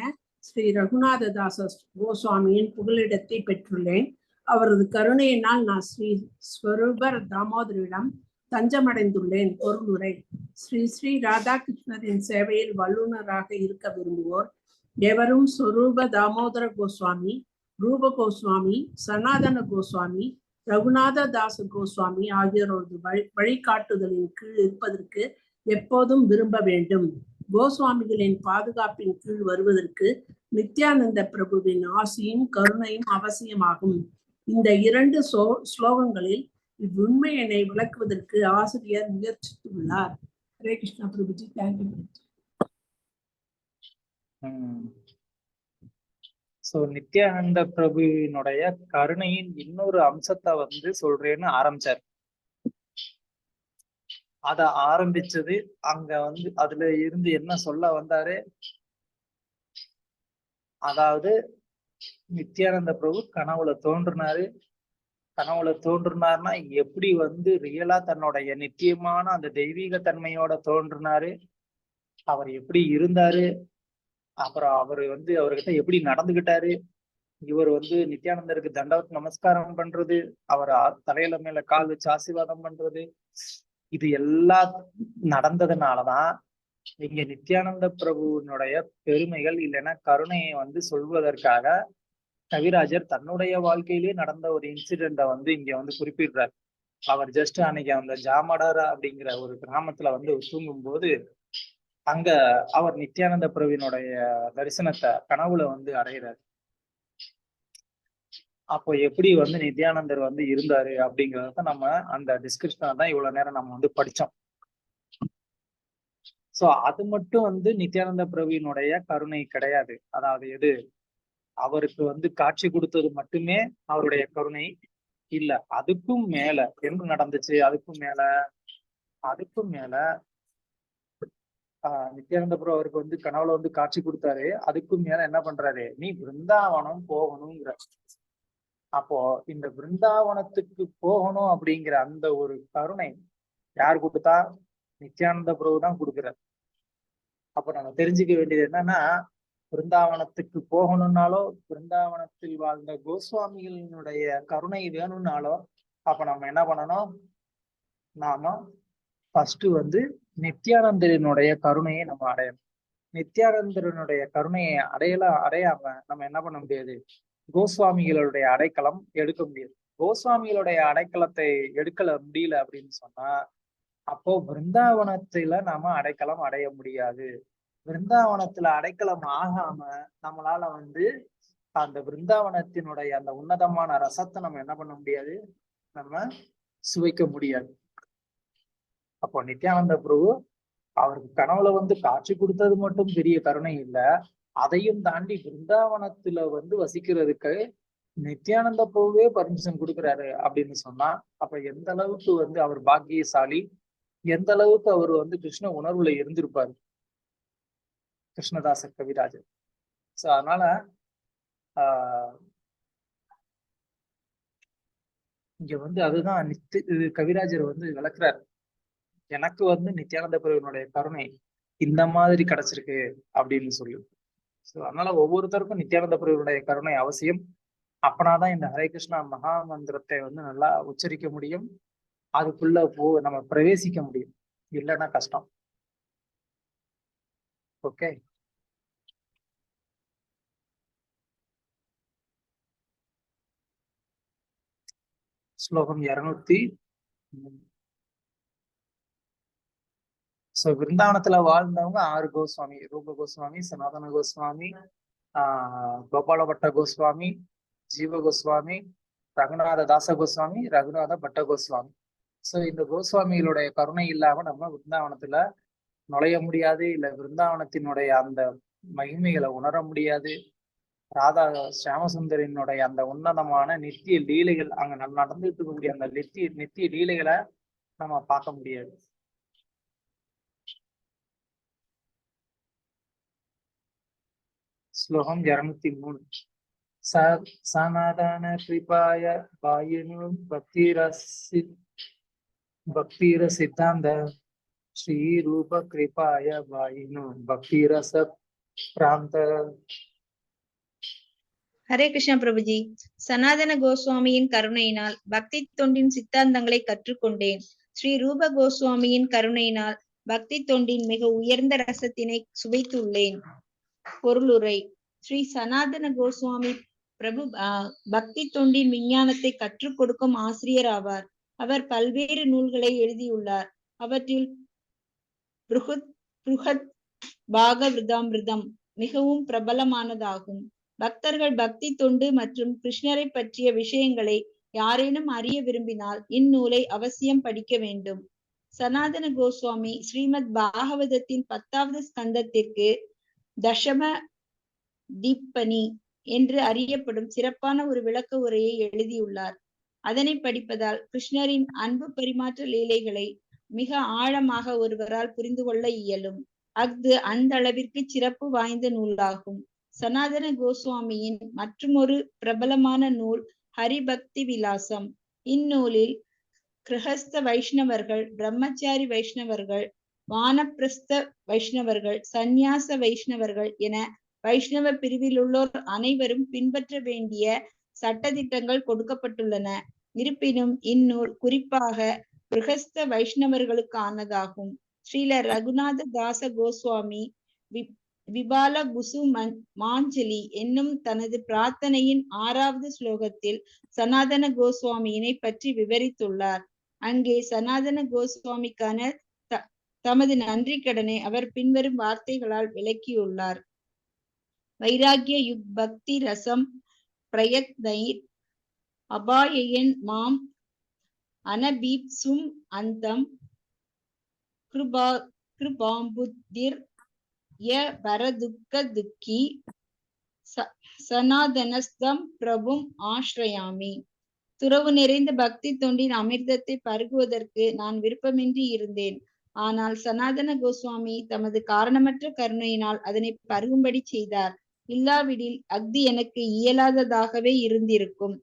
ஸ்ரீ ரகுநாத தாச கோஸ்வாமியின் புகலிடத்தை பெற்றுள்ளேன். அவரது கருணையினால் நான் ஸ்ரீ ஸ்வரூபர் தாமோதரிடம் தஞ்சமடைந்துள்ளேன். பொருளுரை. ஸ்ரீ ஸ்ரீ ராதாகிருஷ்ணரின் சேவையில் வல்லுநராக இருக்க விரும்புவோர் எவரும் ஸ்வரூப தாமோதர கோஸ்வாமி, ரூப கோஸ்வாமி, சனாதன கோஸ்வாமி, ரகுநாத தாச கோஸ்வாமி ஆகியோரது வழிகாட்டுதலின் கீழ் இருப்பதற்கு எப்போதும் விரும்ப வேண்டும். கோஸ்வாமிகளின் பாதுகாப்பின் கீழ் வருவதற்கு நித்யானந்த பிரபுவின் ஆசியும் கருணையும் அவசியமாகும். இந்த 2 ஸ்லோகங்களில் இவ்வுண்மையினை விளக்குவதற்கு ஆசிரியர் முயற்சித்துள்ளார். ஹரே கிருஷ்ணா பிரபுஜி, தேங்க்யூ. நித்யானந்த பிரபுவினுடைய கருணையின் இன்னொரு அம்சத்தை சொல்றேன்னு ஆரம்பிச்சார். அத ஆரம்பிச்சது அங்க அதுல இருந்து என்ன சொல்ல வந்தாரு, அதாவது நித்யானந்த பிரபு கனவுல தோன்றுனாருன்னா எப்படி ரியலா தன்னுடைய நித்தியமான அந்த தெய்வீக தன்மையோட தோன்றுனாரு, அவர் எப்படி இருந்தாரு, அப்புறம் அவர்கிட்ட எப்படி நடந்துகிட்டாரு, இவர் நித்யானந்தருக்கு தண்டவத் நமஸ்காரம் பண்றது, அவர் தலையில மேல கால் வச்சு ஆசீர்வாதம் பண்றது, இது எல்லாம் நடந்ததுனாலதான் இங்க நித்யானந்த பிரபுனுடைய பெருமைகள் இல்லைன்னா கருணையை சொல்வதற்காக கவிராஜர் தன்னுடைய வாழ்க்கையிலேயே நடந்த ஒரு இன்சிடென்ட இங்க குறிப்பிடுறார். அவர் ஜஸ்ட் அன்னைக்கு அந்த ஜாமடர் அப்படிங்கிற ஒரு கிராமத்துல தூங்கும் போது அங்க அவர் நித்யானந்த பிரபுவினுடைய தரிசனத்தை கனவுல அடைகிறார். அப்போ எப்படி நித்யானந்தர் இருந்தாரு அப்படிங்கறத நம்ம அந்த டிஸ்கிரிப்ஷனை தான் இவ்வளவு நேரம் நம்ம படிச்சோம். சோ அது மட்டும் நித்யானந்த பிரபுவினுடைய கருணை கிடையாது. அதாவது எது அவருக்கு காட்சி கொடுத்தது மட்டுமே அவருடைய கருணை இல்ல, அதுக்கும் மேல என்ன நடந்துச்சு, அதுக்கும் மேல நித்யானந்த பிரபு அவருக்கு கனவுல காட்சி கொடுத்தாரு. அதுக்கும் மேல என்ன பண்றாரு, நீ பிருந்தாவனம் போகணுங்கிற. அப்போ இந்த பிருந்தாவனத்துக்கு போகணும் அப்படிங்கிற அந்த ஒரு கருணை யார் கொடுத்தா? நித்யானந்த பிரபு தான் கொடுக்குறார். அப்ப நம்ம தெரிஞ்சுக்க வேண்டியது என்னன்னா, பிருந்தாவனத்துக்கு போகணும்னாலோ பிருந்தாவனத்தில் வாழ்ந்த கோஸ்வாமிகளினுடைய கருணை வேணும்னாலோ அப்ப நம்ம என்ன பண்ணணும்? நாம ஃபர்ஸ்ட் வந்து நித்யானந்தரினுடைய கருணையை நம்ம அடையணும். நித்யானந்தரனுடைய கருணையை அடையாம நம்ம என்ன பண்ண முடியாது? கோஸ்வாமிகளுடைய அடைக்கலம் எடுக்க முடியாது. கோஸ்வாமிகளுடைய அடைக்கலத்தை எடுக்கல முடியல அப்படின்னு சொன்னா அப்போ பிருந்தாவனத்துல நாம அடைக்கலம் அடைய முடியாது. பிருந்தாவனத்துல அடைக்கலம் ஆகாம நம்மளால வந்து அந்த பிருந்தாவனத்தினுடைய அந்த உன்னதமான ரசத்தை நம்ம என்ன பண்ண முடியாது? நம்ம சுவைக்க முடியாது. அப்போ நித்யானந்த பிரபு அவருக்கு கனவுல வந்து காட்சி கொடுத்தது மட்டும் பெரிய கருணை இல்ல, அதையும் தாண்டி பிருந்தாவனத்துல வந்து வசிக்கிறதுக்கு நித்யானந்த பிரபுவே பர்மிஷன் கொடுக்குறாரு அப்படின்னு சொன்னா அப்ப எந்த அளவுக்கு வந்து அவர் பாக்கியசாலி, எந்த அளவுக்கு அவர் வந்து கிருஷ்ண உணர்வுல இருந்திருப்பாரு கிருஷ்ணதாச கவிராஜர். சோ அதனால இங்க வந்து அதுதான் கவிராஜர் வந்து விளக்குறாரு. எனக்கு வந்து நித்யானந்த பிரபுனுடைய கருணை இந்த மாதிரி கிடைச்சிருக்கு அப்படின்னு சொல்லி. சோ அதனால ஒவ்வொருத்தருக்கும் நித்யானந்த பிரபுனுடைய கருணை அவசியம். அப்பனாதான் இந்த ஹரே கிருஷ்ணா மகா மந்திரத்தை வந்து நல்லா உச்சரிக்க முடியும், அதுக்குள்ள நம்ம பிரவேசிக்க முடியும். இல்லைன்னா கஷ்டம். ஓகே, ஸ்லோகம் 203. சோ விருந்தாவனத்துல வாழ்ந்தவங்க 6 கோஸ்வாமி: ரூப கோஸ்வாமி, சனாதன கோஸ்வாமி, கோபால பட்ட கோஸ்வாமி, ஜீவ கோஸ்வாமி, ரகுநாத தாச கோஸ்வாமி, ரகுநாத பட்ட கோஸ்வாமி. சோ இந்த கோஸ்வாமிகளுடைய கருணை இல்லாம நம்ம விருந்தாவனத்துல நுழைய முடியாது, இல்ல விருந்தாவனத்தினுடைய அந்த மகிமைகளை உணர முடியாது. ராதா சியாமசுந்தரினுடைய அந்த உன்னதமான நித்திய லீலைகள், அங்க நடந்துட்டு இருக்கக்கூடிய அந்த நித்திய லீலைகளை நம்ம பார்க்க முடியாது. ஸ்லோகம் 203. சனாதன கிருபாய பாயினு பக்திர சித்தாந்த ஸ்ரீ ரூப கிருபாய பாயினு பக்திரச பிராந்த. ஹரே கிருஷ்ணா பிரபுஜி. சனாதன கோஸ்வாமியின் கருணையினால் பக்தி தொண்டின் சித்தாந்தங்களை கற்றுக்கொண்டேன். ஸ்ரீ ரூப கோஸ்வாமியின் கருணையினால் பக்தி தொண்டின் மிக உயர்ந்த ரசத்தினை சுவைத்துள்ளேன். பொருளுரை: ஸ்ரீ சனாதன கோஸ்வாமி பிரபு பக்தி தொண்டின் விஞ்ஞானத்தை கற்றுக் கொடுக்கும் ஆசிரியர் ஆவார். அவர் பல்வேறு நூல்களை எழுதியுள்ளார். அவற்றில் புருஹத் பாகவதாமிருதம் மிகவும் பிரபலமானதாகும். பக்தர்கள் பக்தி தொண்டு மற்றும் கிருஷ்ணரை பற்றிய விஷயங்களை யாரேனும் அறிய விரும்பினால் இந்நூலை அவசியம் படிக்க வேண்டும். சனாதன கோஸ்வாமி ஸ்ரீமத் பாகவதத்தின் 10வது ஸ்கந்தத்திற்கு தசம தீப்பனி என்று அறியப்படும் சிறப்பான ஒரு விளக்க உரையை எழுதியுள்ளார். அதனை படிப்பதால் கிருஷ்ணரின் அன்பு பரிமாற்ற லீலைகளை மிக ஆழமாக ஒருவரால் புரிந்து கொள்ள இயலும். அஃது அந்த அளவிற்கு சிறப்பு வாய்ந்த நூலாகும். சனாதன கோஸ்வாமியின் மற்றுமொரு பிரபலமான நூல் ஹரிபக்தி விலாசம். இந்நூலில் கிரகஸ்த வைஷ்ணவர்கள், பிரம்மச்சாரி வைஷ்ணவர்கள், வானப்பிரஸ்த வைஷ்ணவர்கள், சந்நியாச வைஷ்ணவர்கள் என வைஷ்ணவ பிரிவில் உள்ளோர் அனைவரும் பின்பற்ற வேண்டிய சட்டதிட்டங்கள் கொடுக்கப்பட்டுள்ளன. இருப்பினும் இந்நூல் குறிப்பாக கிரகஸ்த வைஷ்ணவர்களுக்கானதாகும். ஸ்ரீல ரகுநாத தாச கோஸ்வாமி விபால குசு மாஞ்சலி என்னும் தனது பிரார்த்தனையின் 6வது ஸ்லோகத்தில் சனாதன கோஸ்வாமியினை பற்றி விவரித்துள்ளார். அங்கே சனாதன கோஸ்வாமிக்கான தமது நன்றி கடனை அவர் பின்வரும் வார்த்தைகளால் விளக்கியுள்ளார். வைராகிய யுக் பக்தி ரசம் பிரயத்னைர் அபாயன் மாம் அனபீப்சும் அந்தம் கிருபாம்புத்திர் ய பரதுக்க துக்கி சனாதனஸ்தம் பிரபும் ஆஸ்ரயாமி. துறவு நிறைந்த பக்தி தொண்டின் அமிர்தத்தை பருகுவதற்கு நான் விருப்பமின்றி இருந்தேன். ஆனால் சனாதன கோஸ்வாமி தமது காரணமற்ற கருணையினால் அதனை பருகும்படி செய்தார். இல்லாவிடில் அஃது எனக்கு இயலாததாகவே இருந்திருக்கும்.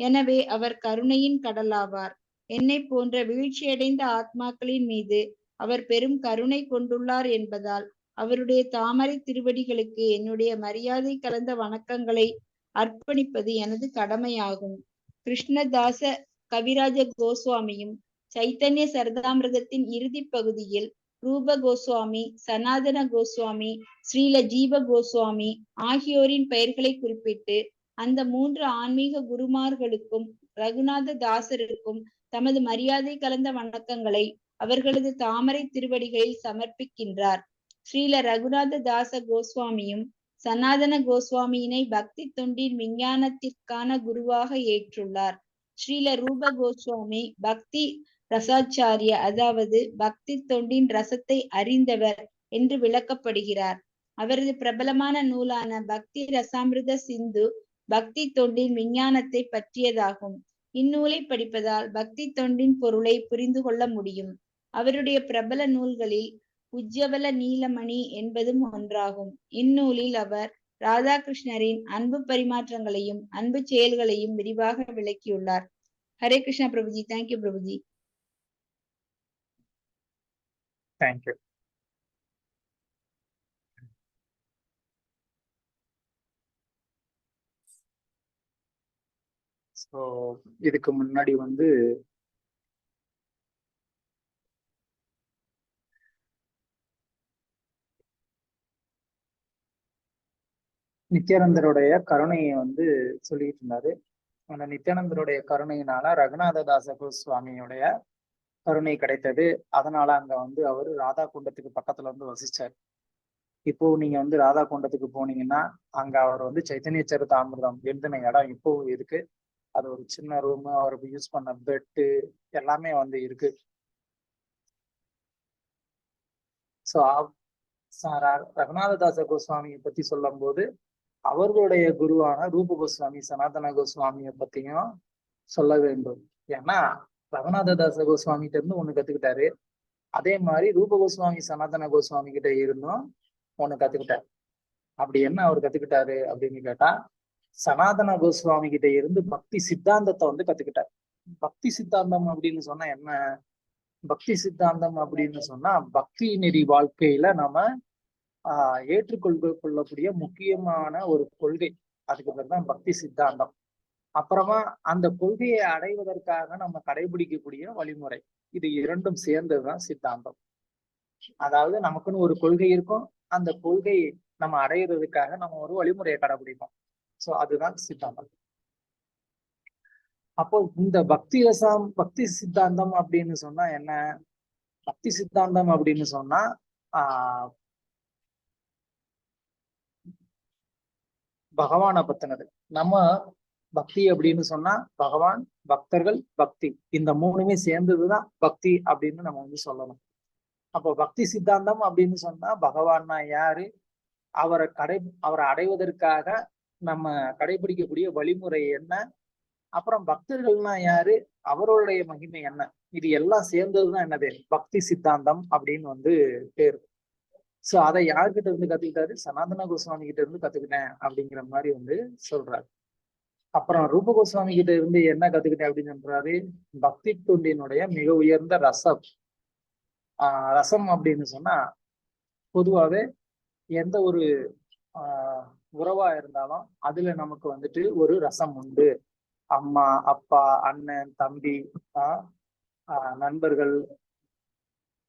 எனவே அவர் கருணையின் கடலாவார். என்னை போன்ற வீழ்ச்சியடைந்த ஆத்மாக்களின் மீது அவர் பெரும் கருணை கொண்டுள்ளார் என்பதால் அவருடைய தாமரை திருவடிகளுக்கு என்னுடைய மரியாதை கலந்த வணக்கங்களை அர்ப்பணிப்பது எனது கடமையாகும். கிருஷ்ணதாச கவிராஜ கோஸ்வாமியும் சைத்தன்ய சரிதாமிர்தத்தின் இறுதி பகுதியில் ரூப கோஸ்வாமி, சனாதன கோஸ்வாமி, ஸ்ரீல ஜீவ கோஸ்வாமி ஆகியோரின் பெயர்களை குறிப்பிட்டு அந்த 3 ஆன்மீக குருமார்களுக்கும் ரகுநாத தாசருக்கும் தமது மரியாதை கலந்த வணக்கங்களை அவர்களது தாமரை திருவடிகளில் சமர்ப்பிக்கின்றார். ஸ்ரீல ரகுநாத தாச கோஸ்வாமியும் சனாதன கோஸ்வாமியினை பக்தி தொண்டின் விஞ்ஞானத்திற்கான குருவாக ஏற்றுள்ளார். ஸ்ரீல ரூப கோஸ்வாமி பக்தி ரசாச்சாரிய, அதாவது பக்தி தொண்டின் ரசத்தை அறிந்தவர் என்று விளக்கப்படுகிறார். அவரது பிரபலமான நூலான பக்தி ரசாமிர்த சிந்து பக்தி தொண்டின் விஞ்ஞானத்தை பற்றியதாகும். இந்நூலை படிப்பதால் பக்தி தொண்டின் பொருளை புரிந்து கொள்ள முடியும். அவருடைய பிரபல நூல்களில் உஜ்ஜவல நீலமணி என்பதும் ஒன்றாகும். இந்நூலில் அவர் ராதாகிருஷ்ணரின் அன்பு பரிமாற்றங்களையும் அன்பு செயல்களையும் விரிவாக விளக்கியுள்ளார். Hare Krishna Prabhuji. Thank you Prabhuji. Thank you. So இதுக்கு முன்னாடி வந்து நித்யானந்தருடைய கருணையை வந்து சொல்லிட்டு இருந்தாரு. அந்த நித்யானந்தருடைய கருணையினால ரகுநாத தாச கோஸ்வாமியுடைய கருணை கிடைத்தது. அதனால அங்க வந்து அவரு ராதா குண்டத்துக்கு பக்கத்துல வந்து வசிச்சார். இப்போ நீங்க வந்து ராதா குண்டத்துக்கு போனீங்கன்னா அங்க அவர் வந்து சைத்தன்ய சரிதாமிர்தம் எழுதின இடம் இப்போவும் இருக்கு. அது ஒரு சின்ன ரூம், அவருக்கு யூஸ் பண்ண பெட்டு எல்லாமே வந்து இருக்கு. ஸோ ரகுநாததாச கோஸ்வாமியை பத்தி சொல்லும் போது அவர்களுடைய குருவான ரூப கோஸ்வாமி, சனாதன கோஸ்வாமியை பத்தியும் சொல்ல வேண்டும். ஏன்னா ரகுநாததாச கோஸ்வாமிகிட்ட இருந்து ஒண்ணு கத்துக்கிட்டாரு. அதே மாதிரி ரூப கோஸ்வாமி சனாதன கோஸ்வாமி கிட்ட இருந்தும் ஒண்ணு கத்துக்கிட்டாரு. அப்படி என்ன அவர் கத்துக்கிட்டாரு அப்படின்னு கேட்டா, சனாதன கோஸ்வாமி கிட்ட இருந்து பக்தி சித்தாந்தத்தை வந்து கத்துக்கிட்டார். பக்தி சித்தாந்தம் அப்படின்னு சொன்னா என்ன? பக்தி சித்தாந்தம் அப்படின்னு சொன்னா பக்தி நெறி வாழ்க்கையில நம்ம ஏற்றுக்கொள்ளக்கூடிய முக்கியமான ஒரு கொள்கை. அதுக்கு பேர் தான் பக்தி சித்தாந்தம். அப்புறமா அந்த கொள்கையை அடைவதற்காக நம்ம கடைபிடிக்கக்கூடிய வழிமுறை, இது இரண்டும் சேர்ந்ததுதான் சித்தாந்தம். அதாவது நமக்குன்னு ஒரு கொள்கை இருக்கும், அந்த கொள்கை நம்ம அடையிறதுக்காக நம்ம ஒரு வழிமுறையை கடைபிடிப்போம். சோ அதுதான் சித்தாந்தம். அப்போ இந்த பக்தி சித்தாந்தம் அப்படின்னு சொன்னா என்ன? பக்தி சித்தாந்தம் அப்படின்னு சொன்னா பகவானை பத்தினது. நம்ம பக்தி அப்படின்னு சொன்னா பகவான், பக்தர்கள், பக்தி, இந்த மூணுமே சேர்ந்ததுதான் பக்தி அப்படின்னு நம்ம வந்து சொல்லணும். அப்போ பக்தி சித்தாந்தம் அப்படின்னு சொன்னா பகவான்னா யாரு, அவரை அடைவதற்காக நம்ம கடைபிடிக்கக்கூடிய வழிமுறை என்ன, அப்புறம் பக்தர்கள்னா யாரு, அவர்களுடைய மகிமை என்ன, இது எல்லாம் சேர்ந்ததுதான் என்னது பக்தி சித்தாந்தம் அப்படின்னு வந்து பேரு. சோ அதை யார்கிட்ட இருந்து கத்துக்கிட்டாரு? சனாதன கோஸ்வாமி கிட்ட இருந்து கத்துக்கிட்டேன் அப்படிங்கிற மாதிரி வந்து சொல்றாரு. அப்புறம் ரூப கோஸ்வாமி கிட்ட இருந்து என்ன கத்துக்கிட்டேன் அப்படின்னு சொல்றாரு? பக்தி தொண்டினுடைய மிக உயர்ந்த ரசம். ரசம் அப்படின்னு சொன்னா பொதுவாகவே எந்த ஒரு உறவா இருந்தாலும் அதுல நமக்கு வந்துட்டு ஒரு ரசம் உண்டு. அம்மா, அப்பா, அண்ணன், தம்பி, நண்பர்கள்,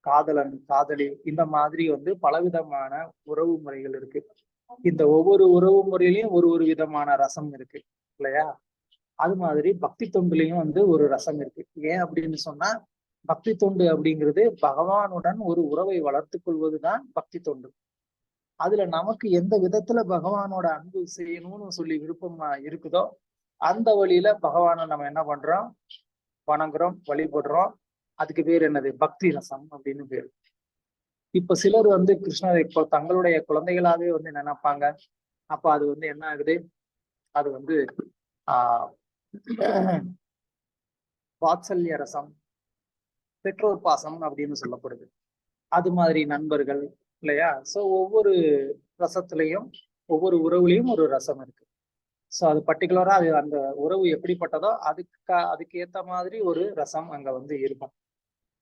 காதலன், காதலி, இந்த மாதிரி வந்து பலவிதமான உறவு முறைகள் இருக்கு. இந்த ஒவ்வொரு உறவு முறையிலையும் ஒரு ஒரு விதமான ரசம் இருக்கு இல்லையா? அது மாதிரி பக்தி தொண்டுலையும் வந்து ஒரு ரசம் இருக்கு. ஏன் அப்படின்னு சொன்னா பக்தி தொண்டு அப்படிங்கிறது பகவானுடன் ஒரு உறவை வளர்த்து கொள்வதுதான் பக்தி தொண்டு. அதுல நமக்கு எந்த விதத்துல பகவானோட அன்பு செய்யணும்னு சொல்லி விருப்பமா இருக்குதோ அந்த வழியில பகவானை நம்ம என்ன பண்றோம்? வணங்குறோம், வழிபடுறோம். அதுக்கு பேர் என்னது? பக்தி ரசம் அப்படின்னு பேரு. இப்ப சிலர் வந்து கிருஷ்ணரை இப்போ தங்களுடைய குழந்தைகளாவே வந்து நினைப்பாங்க. அப்ப அது வந்து என்ன ஆகுது? அது வந்து வாத்சல்ய ரசம், பெற்றோர் பாசம் அப்படின்னு சொல்லப்படுது. அது மாதிரி நண்பர்கள் இல்லையா? சோ ஒவ்வொரு ரசத்திலையும் ஒவ்வொரு உறவுலையும் ஒரு ரசம் இருக்கு. ஸோ அது பர்டிகுலரா அது அந்த உறவு எப்படிப்பட்டதோ அதுக்கு ஏத்த மாதிரி ஒரு ரசம் அங்க வந்து இருக்கும்.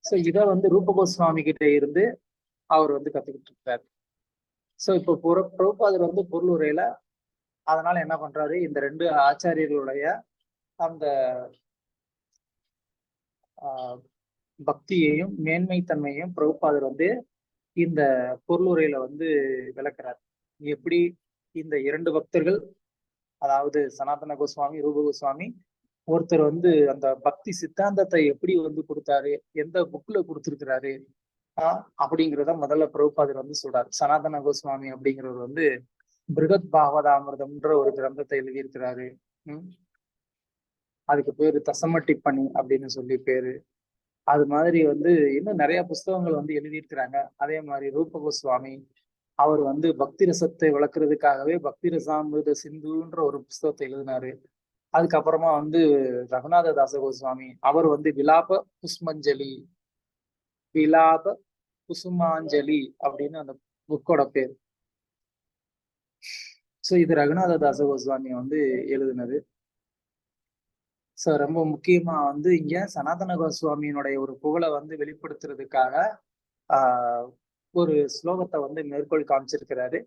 ஸோ இதை வந்து ரூப கோஸ்வாமி கிட்ட இருந்து அவர் வந்து கத்துக்கிட்டு இருக்காரு. ஸோ இப்போ பிரபுபாதர் வந்து பொருளுரையில அதனால என்ன பண்றாரு, இந்த 2 ஆச்சாரியர்களுடைய அந்த பக்தியையும் மேன்மைத்தன்மையும் பிரபுபாதர் வந்து இந்த பொருளுரையில வந்து விளக்குறார். எப்படி இந்த 2 பக்தர்கள், அதாவது சனாதன கோஸ்வாமி, ரூப கோஸ்வாமி, ஒருத்தர் வந்து அந்த பக்தி சித்தாந்தத்தை எப்படி வந்து கொடுத்தாரு, எந்த புக்ல கொடுத்திருக்கிறாரு அப்படிங்கிறத முதல்ல பிரபுபாதர் வந்து சொல்றாரு. சனாதன கோஸ்வாமி அப்படிங்கிறவர் வந்து பிருகத் பாகவதாமிர்தம்ன்ற ஒரு கிரந்தத்தை எழுதியிருக்கிறாரு. அதுக்கு பேரு தசம டிப்பணி அப்படின்னு சொல்லி பேரு. அது மாதிரி வந்து இன்னும் நிறைய புஸ்தகங்கள் வந்து எழுதியிருக்கிறாங்க. அதே மாதிரி ரூப கோஸ்வாமி அவர் வந்து பக்தி ரசத்தை வளர்க்கறதுக்காகவே பக்தி ரசாமிருத சிந்துன்ற ஒரு புஸ்தகத்தை எழுதினாரு. அதுக்கப்புறமா வந்து ரகுநாத தாச கோஸ்வாமி அவர் வந்து விலாப குசுமாஞ்சலி அப்படின்னு அந்த புக்கோட பேர். ஸோ இது ரகுநாத தாச கோஸ்வாமி வந்து எழுதினது. ஸோ ரொம்ப முக்கியமா வந்து இங்க சனாதன கோஸ்வாமியினுடைய ஒரு புகழை வந்து வெளிப்படுத்துறதுக்காக ஒரு ஸ்லோகத்தை வந்து மேற்கோள் காமிச்சிருக்கிறாரு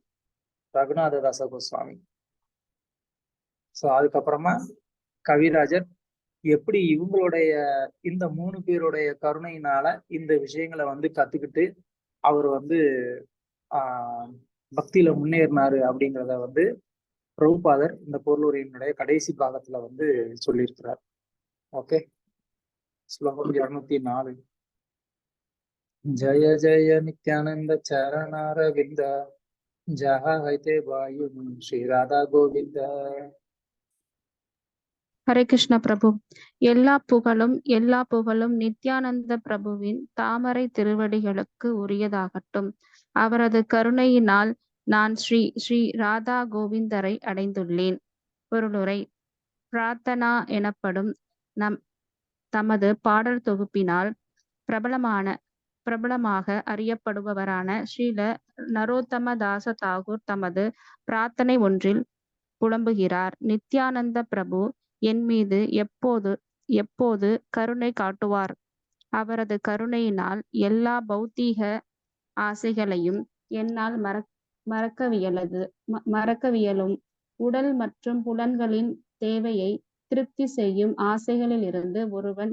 ரகுநாத தாச கோஸ்வாமி. ஸோ அதுக்கப்புறமா கவிராஜர் எப்படி இவங்களுடைய இந்த 3 பேருடைய கருணையினால இந்த விஷயங்களை வந்து கத்துக்கிட்டு அவர் வந்து பக்தியில முன்னேறினாரு அப்படிங்கிறத வந்து பிரபுபாதர் இந்த பொருளுரையினுடைய கடைசி பாகத்துல வந்து சொல்லியிருக்கிறார். ஓகே, ஸ்லோகம் 204. ஜய ஜய நித்யானந்த சரணாரவிந்த ஜஹைதே வாயு ஸ்ரீ ராதா கோவிந்த. ஹரே கிருஷ்ண பிரபு. எல்லா புகழும் நித்யானந்த பிரபுவின் தாமரை திருவடிகளுக்கு உரியதாகட்டும். அவரது கருணையினால் நான் ஸ்ரீ ராதா கோவிந்தரை அடைந்துள்ளேன். பொருளுரை. பிரார்த்தனா எனப்படும் தமது பாடல் தொகுப்பினால் பிரபலமாக அறியப்படுபவரான ஸ்ரீல நரோத்தம தாச தாகூர் தமது பிரார்த்தனை ஒன்றில் புலம்புகிறார். நித்யானந்த பிரபு என் மீது எப்போது கருணை காட்டுவார்? அவரது கருணையினால் எல்லா பௌத்தீக ஆசைகளையும் என்னால் மறக்கவியலும். உடல் மற்றும் புலன்களின் தேவையை திருப்தி செய்யும் ஆசைகளில் இருந்து ஒருவன்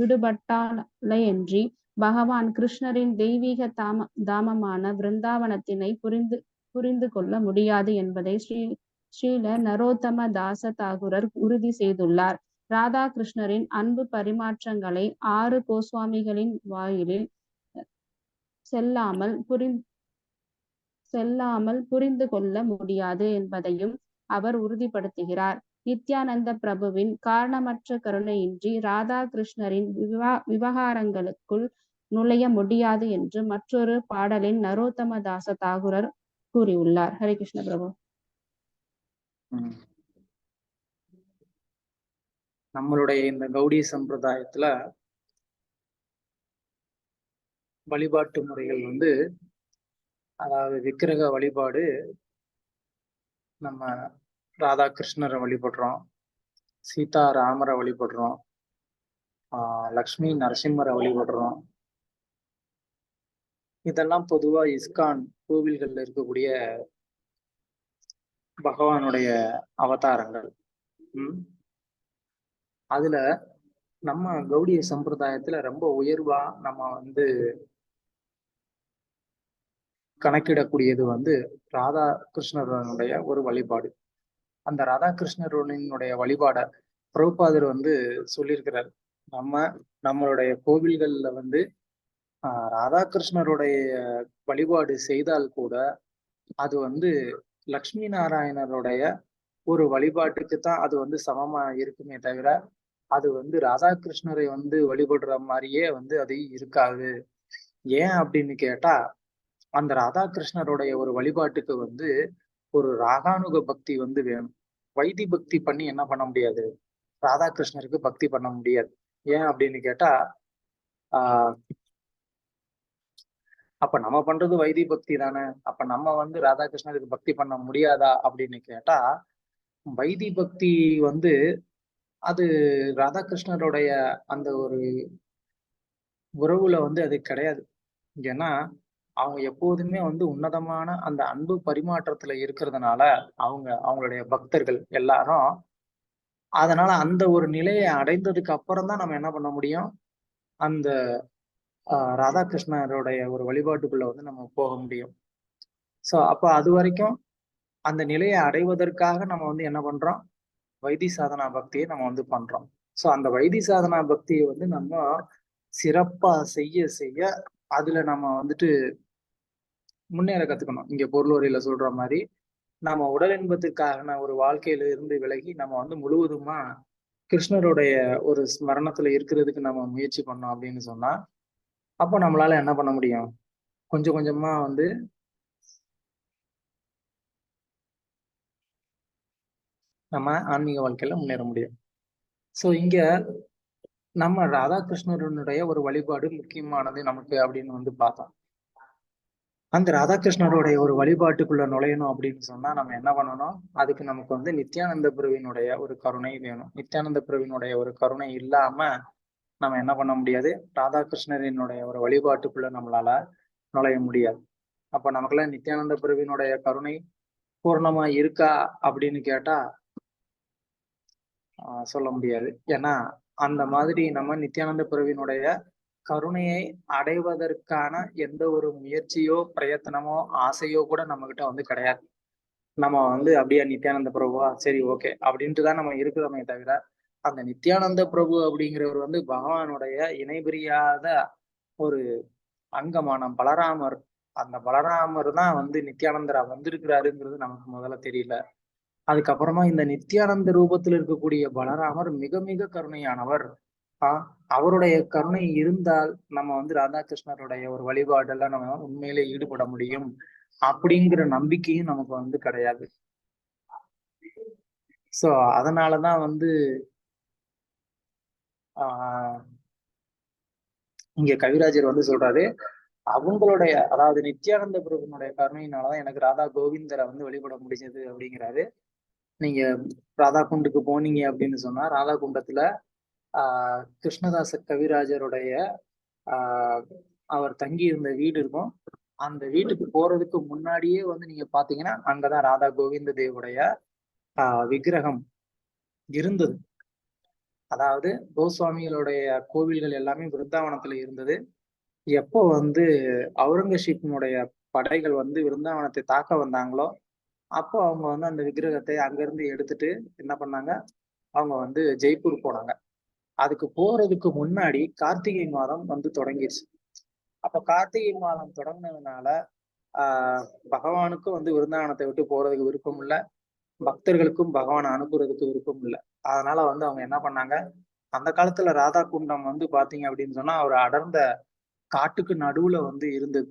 விடுபட்டாலேயன்றி பகவான் கிருஷ்ணரின் தெய்வீக தாமமான பிருந்தாவனத்தினை புரிந்து கொள்ள முடியாது என்பதை ஸ்ரீல நரோத்தம தாச தாகுரர் உறுதி செய்துள்ளார். ராதா கிருஷ்ணரின் அன்பு பரிமாற்றங்களை 6 கோஸ்வாமிகளின் வாயிலில் செல்லாமல் புரிந்து கொள்ள முடியாது என்பதையும் அவர் உறுதிப்படுத்துகிறார். நித்யானந்த பிரபுவின் காரணமற்ற கருணையின்றி ராதா கிருஷ்ணரின் விவகாரங்களுக்குள் நுழைய முடியாது என்று மற்றொரு பாடலின் நரோத்தம தாச தாகுரர் கூறியுள்ளார். ஹரே கிருஷ்ண பிரபு. நம்மளுடைய இந்த கௌடிய சம்பிரதாயத்துல வழிபாட்டு முறைகள் வந்து, அதாவது விக்கிரக வழிபாடு, நம்ம ராதாகிருஷ்ணரை வழிபடுறோம், சீதா ராமரை வழிபடுறோம், லக்ஷ்மி நரசிம்மரை வழிபடுறோம். இதெல்லாம் பொதுவா இஸ்கான் கோவில்கள்ல இருக்கக்கூடிய பகவானுடைய அவதாரங்கள். அதுல நம்ம கௌடிய சம்பிரதாயத்துல ரொம்ப உயர்வா நம்ம வந்து கணக்கிடக்கூடியது வந்து ராதா கிருஷ்ணருடைய ஒரு வழிபாடு. அந்த ராதா கிருஷ்ணருடைய வழிபாட பிரபுபாதர் வந்து சொல்லியிருக்கிறார். நம்மளுடைய கோவில்கள்ல வந்து ராதாகிருஷ்ணருடைய வழிபாடு செய்தால் கூட அது வந்து லக்ஷ்மி நாராயணருடைய ஒரு வழிபாட்டுக்கு தான் அது வந்து சமமா இருக்குமே தவிர அது வந்து ராதாகிருஷ்ணரை வந்து வழிபடுற மாதிரியே வந்து அது இருக்காது. ஏன் அப்படின்னு கேட்டா, அந்த ராதாகிருஷ்ணருடைய ஒரு வழிபாட்டுக்கு வந்து ஒரு ராகானுக பக்தி வந்து வேணும். வைதி பக்தி பண்ணி என்ன பண்ண முடியாது, ராதாகிருஷ்ணருக்கு பக்தி பண்ண முடியாது. ஏன் அப்படின்னு கேட்டா, அப்ப நம்ம பண்றது வைதி பக்தி தானே, அப்ப நம்ம வந்து ராதாகிருஷ்ணருக்கு பக்தி பண்ண முடியாதா அப்படின்னு கேட்டா, வைதி பக்தி வந்து அது ராதாகிருஷ்ணருடைய அந்த ஒரு உறவுல வந்து அது கிடையாது. ஏன்னா அவங்க எப்போதுமே வந்து உன்னதமான அந்த அன்பு பரிமாற்றத்துல இருக்கிறதுனால அவங்களுடைய பக்தர்கள் எல்லாரும் அதனால அந்த ஒரு நிலையை அடைந்ததுக்கு அப்புறம் தான் நம்ம என்ன பண்ண முடியும், அந்த ராதாகிருஷ்ணருடைய ஒரு வழிபாட்டுக்குள்ள வந்து நம்ம போக முடியும். சோ அப்ப அது வரைக்கும் அந்த நிலையை அடைவதற்காக நம்ம வந்து என்ன பண்றோம், வைதி சாதனா பக்தியை நம்ம வந்து பண்றோம். சோ அந்த வைதி சாதனா பக்தியை வந்து நம்ம சிறப்பா செய்ய செய்ய அதுல நம்ம வந்துட்டு முன்னேற கத்துக்கணும். இங்க பொருளுரையில சொல்ற மாதிரி நம்ம உடல் இன்பத்துக்கான ஒரு வாழ்க்கையில இருந்து விலகி நம்ம வந்து முழுவதுமா கிருஷ்ணருடைய ஒரு ஸ்மரணத்துல இருக்கிறதுக்கு நம்ம முயற்சி பண்ணோம் அப்படின்னு சொன்னா, அப்போ நம்மளால என்ன பண்ண முடியும், கொஞ்சம் கொஞ்சமா வந்து நம்ம ஆன்மீக வாழ்க்கையில முன்னேற முடியும். சோ இங்க நம்ம ராதாகிருஷ்ணருடைய ஒரு வழிபாடு முக்கியமானது நமக்கு அப்படின்னு வந்து பார்த்தோம். அந்த ராதாகிருஷ்ணருடைய ஒரு வழிபாட்டுக்குள்ள நுழையணும் அப்படின்னு சொன்னா நம்ம என்ன பண்ணணும், அதுக்கு நமக்கு வந்து நித்யானந்த பிரபுவினுடைய ஒரு கருணை வேணும். நித்யானந்த பிரபுவினுடைய ஒரு கருணை இல்லாம நம்ம என்ன பண்ண முடியாது, ராதாகிருஷ்ணரினுடைய ஒரு வழிபாட்டுக்குள்ள நம்மளால நுழைய முடியாது. அப்ப நமக்கெல்லாம் நித்யானந்த பிரபுவினுடைய கருணை பூர்ணமா இருக்கா அப்படின்னு கேட்டா சொல்ல முடியாது. ஏன்னா அந்த மாதிரி நம்ம நித்யானந்த பிரபுவினுடைய கருணையை அடைவதற்கான எந்த ஒரு முயற்சியோ பிரயத்தனமோ ஆசையோ கூட நம்ம கிட்ட வந்து கிடையாது. நம்ம வந்து அப்படியே நித்யானந்த பிரபுவா சரி ஓகே அப்படின்ட்டு தான் நம்ம இருக்கிறோமே தவிர, அந்த நித்யானந்த பிரபு அப்படிங்கிறவர் வந்து பகவானுடைய இணைபிரியாத ஒரு அங்கமான பலராமர். அந்த பலராமர் தான் வந்து நித்யானந்தரா வந்திருக்கிறாருங்கிறது நமக்கு முதல்ல தெரியல. அதுக்கப்புறமா இந்த நித்யானந்த ரூபத்தில் இருக்கக்கூடிய பலராமர் மிக மிக கருணையானவர். அவருடைய கருணை இருந்தால் நம்ம வந்து ராதாகிருஷ்ணருடைய ஒரு வழிபாடுல நம்ம உண்மையிலே ஈடுபட முடியும் அப்படிங்கிற நம்பிக்கையும் நமக்கு வந்து கிடையாது. சோ அதனாலதான் வந்து இங்க கவிராஜர் வந்து சொல்றாரு, அவங்களுடைய அதாவது நித்யானந்த பிரபுனுடைய கருணையினாலதான் எனக்கு ராதா கோவிந்தரை வந்து வழிபட முடிஞ்சது அப்படிங்கிறாரு. நீங்க ராதா குண்டுக்கு போனீங்க அப்படின்னு சொன்னா ராதா குண்டத்துல கிருஷ்ணதாச கவிராஜருடைய அவர் தங்கி இருந்த வீடு இருக்கும். அந்த வீட்டுக்கு போறதுக்கு முன்னாடியே வந்து நீங்க பாத்தீங்கன்னா அங்கதான் ராதா கோவிந்த தேவுடைய விக்கிரகம் இருந்தது. அதாவது கோஸ்வாமிகளுடைய கோவில்கள் எல்லாமே விருந்தாவனத்துல இருந்தது. எப்போ வந்து அவுரங்கசீப்பினுடைய படைகள் வந்து விருந்தாவனத்தை தாக்க வந்தாங்களோ அப்போ அவங்க வந்து அந்த விக்கிரகத்தை அங்கிருந்து எடுத்துட்டு என்ன பண்ணாங்க, அவங்க வந்து ஜெய்ப்பூர் போனாங்க. அதுக்கு போறதுக்கு முன்னாடி கார்த்திகை மாதம் வந்து தொடங்கிடுச்சு. அப்ப கார்த்திகை மாதம் தொடங்கினதுனால பகவானுக்கும் வந்து விருந்தாவனத்தை விட்டு போறதுக்கு விருப்பம் இல்லை, பக்தர்களுக்கும் பகவானை அனுப்புறதுக்கு விருப்பம் இல்லை. அதனால வந்து அவங்க என்ன பண்ணாங்க, அந்த காலத்துல ராதா குண்டம் வந்து பாத்தீங்க அப்படின்னு சொன்னா ஒரு அடர்ந்த காட்டுக்கு நடுவுல வந்து இருந்தது.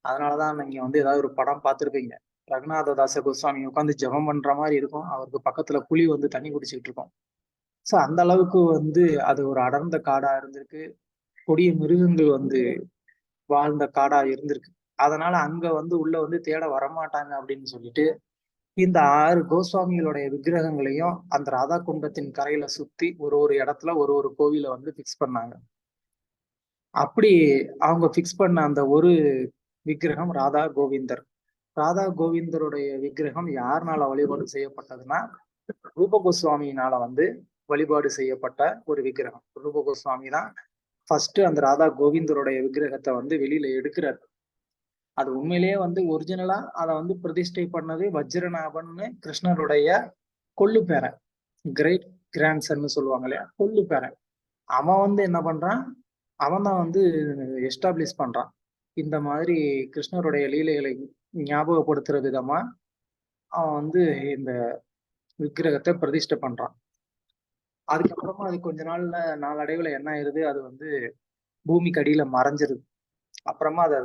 அதனாலதான் நீங்க வந்து ஏதாவது ஒரு படம் பார்த்திருப்பீங்க, ரகுநாததாச கோஸ்வாமி உட்காந்து ஜெபம் பண்ற மாதிரி இருக்கும், அவருக்கு பக்கத்துல புலி வந்து தண்ணி குடிச்சுக்கிட்டு இருக்கும். சோ அந்த அளவுக்கு வந்து அது ஒரு அடர்ந்த காடா இருந்திருக்கு, கொடிய மிருகங்கள் வந்து வாழ்ந்த காடா இருந்திருக்கு. அதனால அங்க வந்து உள்ள வந்து தேட வரமாட்டாங்க அப்படின்னு சொல்லிட்டு இந்த 6 கோஸ்வாமிகளுடைய விக்கிரகங்களையும் அந்த ராதா குண்டத்தின் கரையில சுத்தி ஒரு ஒரு இடத்துல ஒரு ஒரு கோவில வந்து பிக்ஸ் பண்ணாங்க. அப்படி அவங்க பிக்ஸ் பண்ண அந்த ஒரு விக்கிரகம் ராதா கோவிந்தர். ராதா கோவிந்தருடைய விக்கிரகம் யாருனால வழிபாடு செய்யப்பட்டதுன்னா ரூப கோஸ்வாமியினால வந்து வழிபாடு செய்யப்பட்ட ஒரு விக்கிரகம். ரூப கோஸ்வாமி தான் ஃபர்ஸ்ட் அந்த ராதா கோவிந்தருடைய விக்கிரகத்தை வந்து வெளியில எடுக்கிறார். அது உண்மையிலேயே வந்து ஒரிஜினலா அதை வந்து பிரதிஷ்டை பண்ணது வஜ்ரநாபன்னு கிருஷ்ணருடைய கொள்ளு பேரன், கிரேட் கிராண்ட்சன்னு சொல்லுவாங்க இல்லையா, கொள்ளு பேரன். அவன் வந்து என்ன பண்றான், அவன் தான் வந்து எஸ்டாப்ளிஷ் பண்றான். இந்த மாதிரி கிருஷ்ணருடைய லீலைகளை ஞாபகப்படுத்துற விதமா அவன் வந்து இந்த விக்கிரகத்தை பிரதிஷ்டை பண்றான். அதுக்கப்புறமா அது கொஞ்ச நாளடைவுல என்ன ஆயிருது, அது வந்து பூமிக்கு அடியில மறைஞ்சிருது. அப்புறமா அதை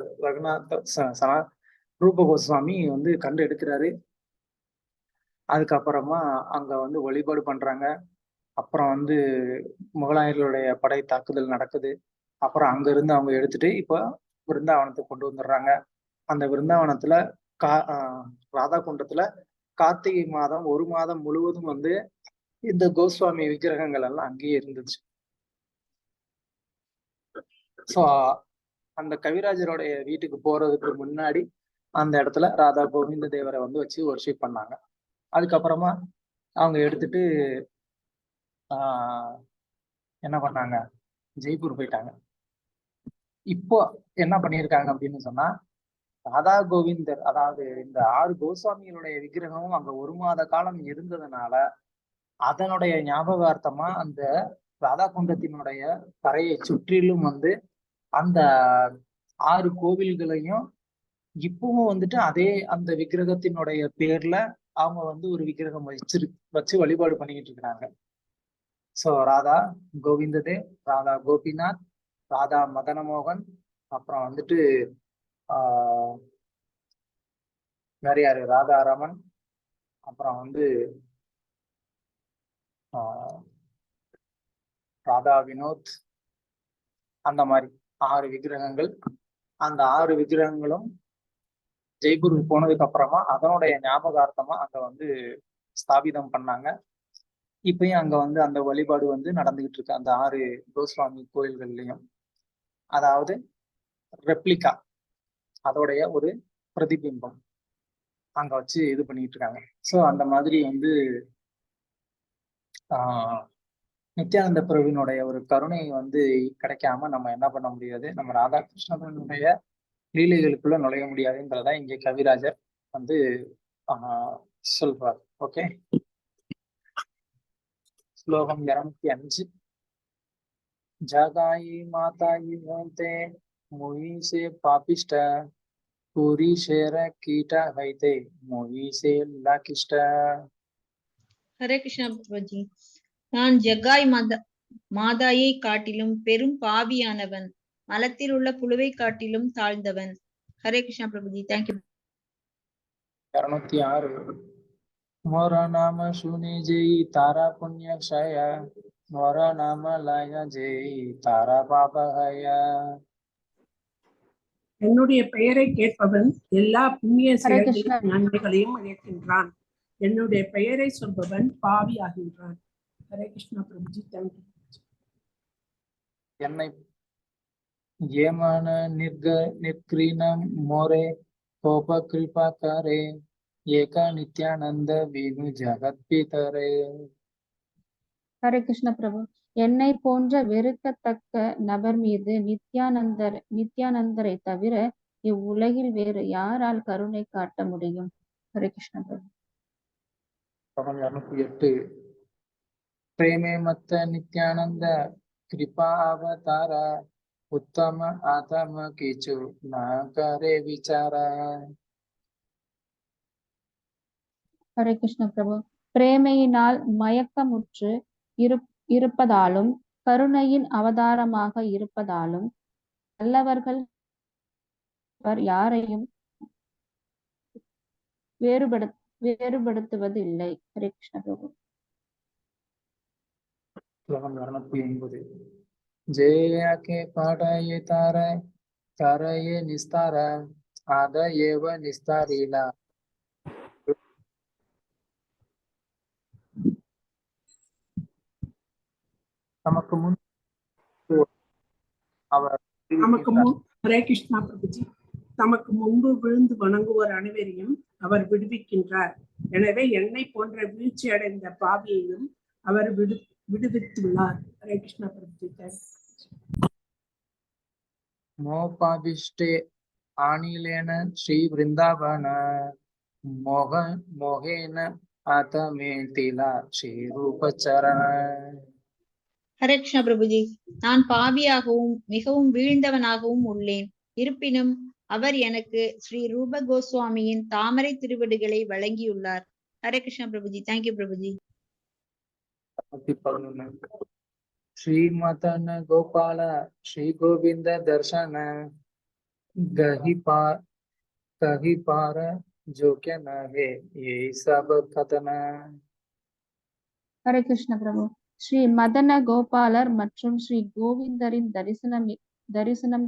ரூப கோஸ்வாமி வந்து கண்டு எடுக்கிறாரு. அதுக்கப்புறமா அங்க வந்து வழிபாடு பண்றாங்க. அப்புறம் வந்து முகலாயர்களுடைய படை தாக்குதல் நடக்குது. அப்புறம் அங்க இருந்து அவங்க எடுத்துட்டு இப்போ விருந்தாவனத்தை கொண்டு வந்துடுறாங்க. அந்த விருந்தாவனத்துல ராதா குண்டத்துல கார்த்திகை மாதம் 1 மாதம் முழுவதும் வந்து இந்த கோஸ்வாமி விக்கிரகங்கள் எல்லாம் அங்கேயே இருந்துச்சு. ஸோ அந்த கவிராஜருடைய வீட்டுக்கு போறதுக்கு முன்னாடி அந்த இடத்துல ராதா கோவிந்த தேவரை வந்து வச்சு ஒர்ஷிப் பண்ணாங்க. அதுக்கப்புறமா அவங்க எடுத்துட்டு என்ன பண்ணாங்க, ஜெய்ப்பூர் போயிட்டாங்க. இப்போ என்ன பண்ணியிருக்காங்க அப்படின்னு சொன்னா, ராதா கோவிந்தர், அதாவது இந்த 6 கோஸ்வாமிகளுடைய விக்கிரகமும் அங்க 1 மாத காலம் இருந்ததுனால அதனுடைய ஞாபகார்த்தமா அந்த ராதா குண்டத்தினுடைய கரையை சுற்றிலும் வந்து அந்த 6 கோவில்களையும் இப்பவும் வந்துட்டு அதே அந்த விக்கிரகத்தினுடைய பேர்ல அவங்க வந்து ஒரு விக்கிரகம் வச்சு வழிபாடு பண்ணிக்கிட்டு இருக்கிறாங்க. ஸோ ராதா கோவிந்ததேவ், ராதா கோபிநாத், ராதா மதனமோகன், அப்புறம் வந்துட்டு வேற யாரு, ராதா ரமன், அப்புறம் வந்து ராதா வினோத், அந்த மாதிரி 6 விக்கிரகங்கள். அந்த 6 விக்கிரகங்களும் ஜெய்ப்பூருக்கு போனதுக்கு அப்புறமா அதனுடைய ஞாபகார்த்தமா அங்க வந்து ஸ்தாபிதம் பண்ணாங்க. இப்பயும் அங்க வந்து அந்த வழிபாடு வந்து நடந்துகிட்டு இருக்கு அந்த 6 கோஸ்வாமி கோயில்கள்லயும். அதாவது ரெப்ளிகா, அதோடைய ஒரு பிரதிபிம்பம் அங்க வச்சு இது பண்ணிட்டு இருக்காங்க. ஸோ அந்த மாதிரி வந்து நித்யானந்த பிரபுவினுடைய ஒரு கருணை வந்து கிடைக்காம நம்ம என்ன பண்ண முடியாது, நம்ம ராதாகிருஷ்ணனுடைய லீலைகளுக்குள்ள நுழைய முடியாதுன்றத இங்கே கவிராஜர் வந்து சொல்றார். ஓகே, ஸ்லோகம் 205. ஜகாயி மாதாயி மோந்தே மொயிசே பாபிஷ்ட பூரி ஷேர கீட்டா வைத்தே மொயிசே லாகிஷ்ட. ஹரே கிருஷ்ணா பிரபுஜி. நான் ஜகாய் மாதாயை காட்டிலும் பெரும் பாவியானவன், மலத்தில் உள்ள புழுவை காட்டிலும் தாழ்ந்தவன். ஹரே கிருஷ்ணா பிரபுஜி. தேங்க்யூ. 206. मोरा नाम सुने जेई तारा पुण्य क्षय, मोरा नाम लाया जेई तारा पाप हया. என்னுடைய பெயரை கேட்பவன் எல்லா புண்ணிய செயல்களின் நன்மைகளையும் அழைக்கின்றான். என்னுடைய பெயரை சொல்பவன் பாவி ஆகின்றான். ஹரே கிருஷ்ணா பிரபுஜி. தேங்க்யூ. என்னை ஏமான நிர்கிரீனம் மோரே கோப கிருபா கரே ஏக நித்யானந்த வினு ஜகத் பிதரே. ஹரே கிருஷ்ண பிரபு. என்னை போன்ற வெறுக்கத்தக்க நபர் மீது நித்யானந்தரை தவிர இவ்வுலகில் வேறு யாரால் கருணை காட்ட முடியும்? ஹரே கிருஷ்ண பிரபு. 208. प्रेमे मत्त नित्यानंद कृपा अवतार उत्तम आत्म किचु न करे विचार. ஹரே கிருஷ்ண பிரபு. பிரேமையினால் மயக்கமுற்று இருப்பதாலும் கருணையின் அவதாரமாக இருப்பதாலும் நல்லவர்கள் யாரையும் வேறுபடுத்துவது இல்லை. ஹரே கிருஷ்ண பிரபு. 209. जया के पाठाये तारा ताराये निस्तारा आदयेव निस्तारीला. நமக்கு முன் அவர் ஹரே கிருஷ்ணா பிரபுஜி. தமக்கு முன்பு விழுந்து வணங்குவோர் அனைவரையும் அவர் விடுவிக்கின்றார். எனவே என்னை போன்ற வீழ்ச்சி அடைந்த பாவியையும் அவர் விடுவித்துள்ளார். ஹரே கிருஷ்ணா பிரபுஜி. மோபாபிஷ்டே ஆனிலேன ஸ்ரீ விருந்தாவன மோகேன ஆதமே திலா ஸ்ரீ ரூபச்சரண. ஹரே கிருஷ்ணா பிரபுஜி. நான் பாவியாகவும் மிகவும் வீழ்ந்தவனாகவும் உள்ளேன். இருப்பினும் அவர் எனக்கு ஸ்ரீ ரூப கோஸ்வாமியின் தாமரை திருவடிகளை வழங்கியுள்ளார். ஹரே கிருஷ்ணா பிரபுஜி. தேங்க்யூ பிரபுஜி. 11. श्रीमतन गोपाल श्री गोविंद दर्शन गही पार जो क्या न है ये सब कथन. ஹரே கிருஷ்ண பிரபு. ஸ்ரீ மதன கோபாலர் மற்றும் ஸ்ரீ கோவிந்தரின் தரிசனம்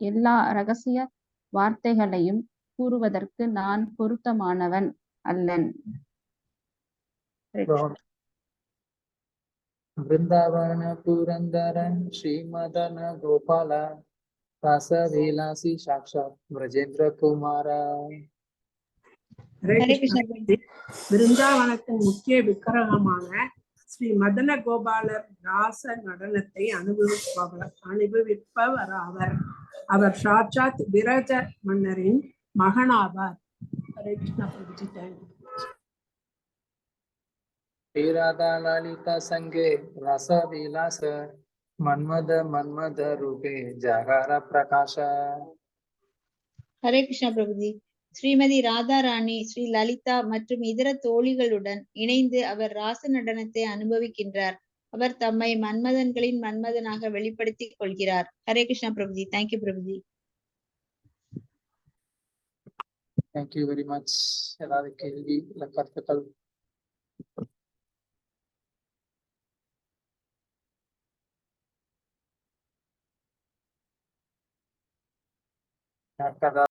எல்லா ரகசிய வார்த்தைகளையும் கூறுவதற்கு நான் பொருத்தமானவன். அல்லன். பிருந்தாவன புரந்தரன் ஸ்ரீமதன கோபால ரசவிலாசி சாக்ஷாத் பிரஜேந்திர குமாரா. ஹரே ஹரே கிருஷ்ணா. கிருஷ்ணா பிரபு. பிருந்தாவனத்தின் முக்கிய விக்கிரகமான ஸ்ரீ மதன கோபாலர் ராச நடனத்தை அனுபவிப்பவர் ஆவர். அவர் சாட்சாத் விரஜ மன்னரின் மகனாவார். ஹரே கிருஷ்ணா பிரபுஜி. தேங்க்யூ. ஸ்ரீராதா லலிதா சங்கே ரசவிலாச மன்மத ரூபே ஜகர பிரகாஷ. ஹரே கிருஷ்ணா பிரபுஜி. ஸ்ரீமதி ராதா ராணி ஸ்ரீ லலிதா மற்றும் இதர தோழிகளுடன் இணைந்து அவர் ராச நடனத்தை அனுபவிக்கின்றார். அவர் தம்மை மன்மதன்களின் மன்மதனாக வெளிப்படுத்திக் கொள்கிறார். Hare Krishna Prabhuji. Thank you Prabhuji. Thank you very much. ஏதாவது கேள்வி இல்ல கருத்துக்கள்?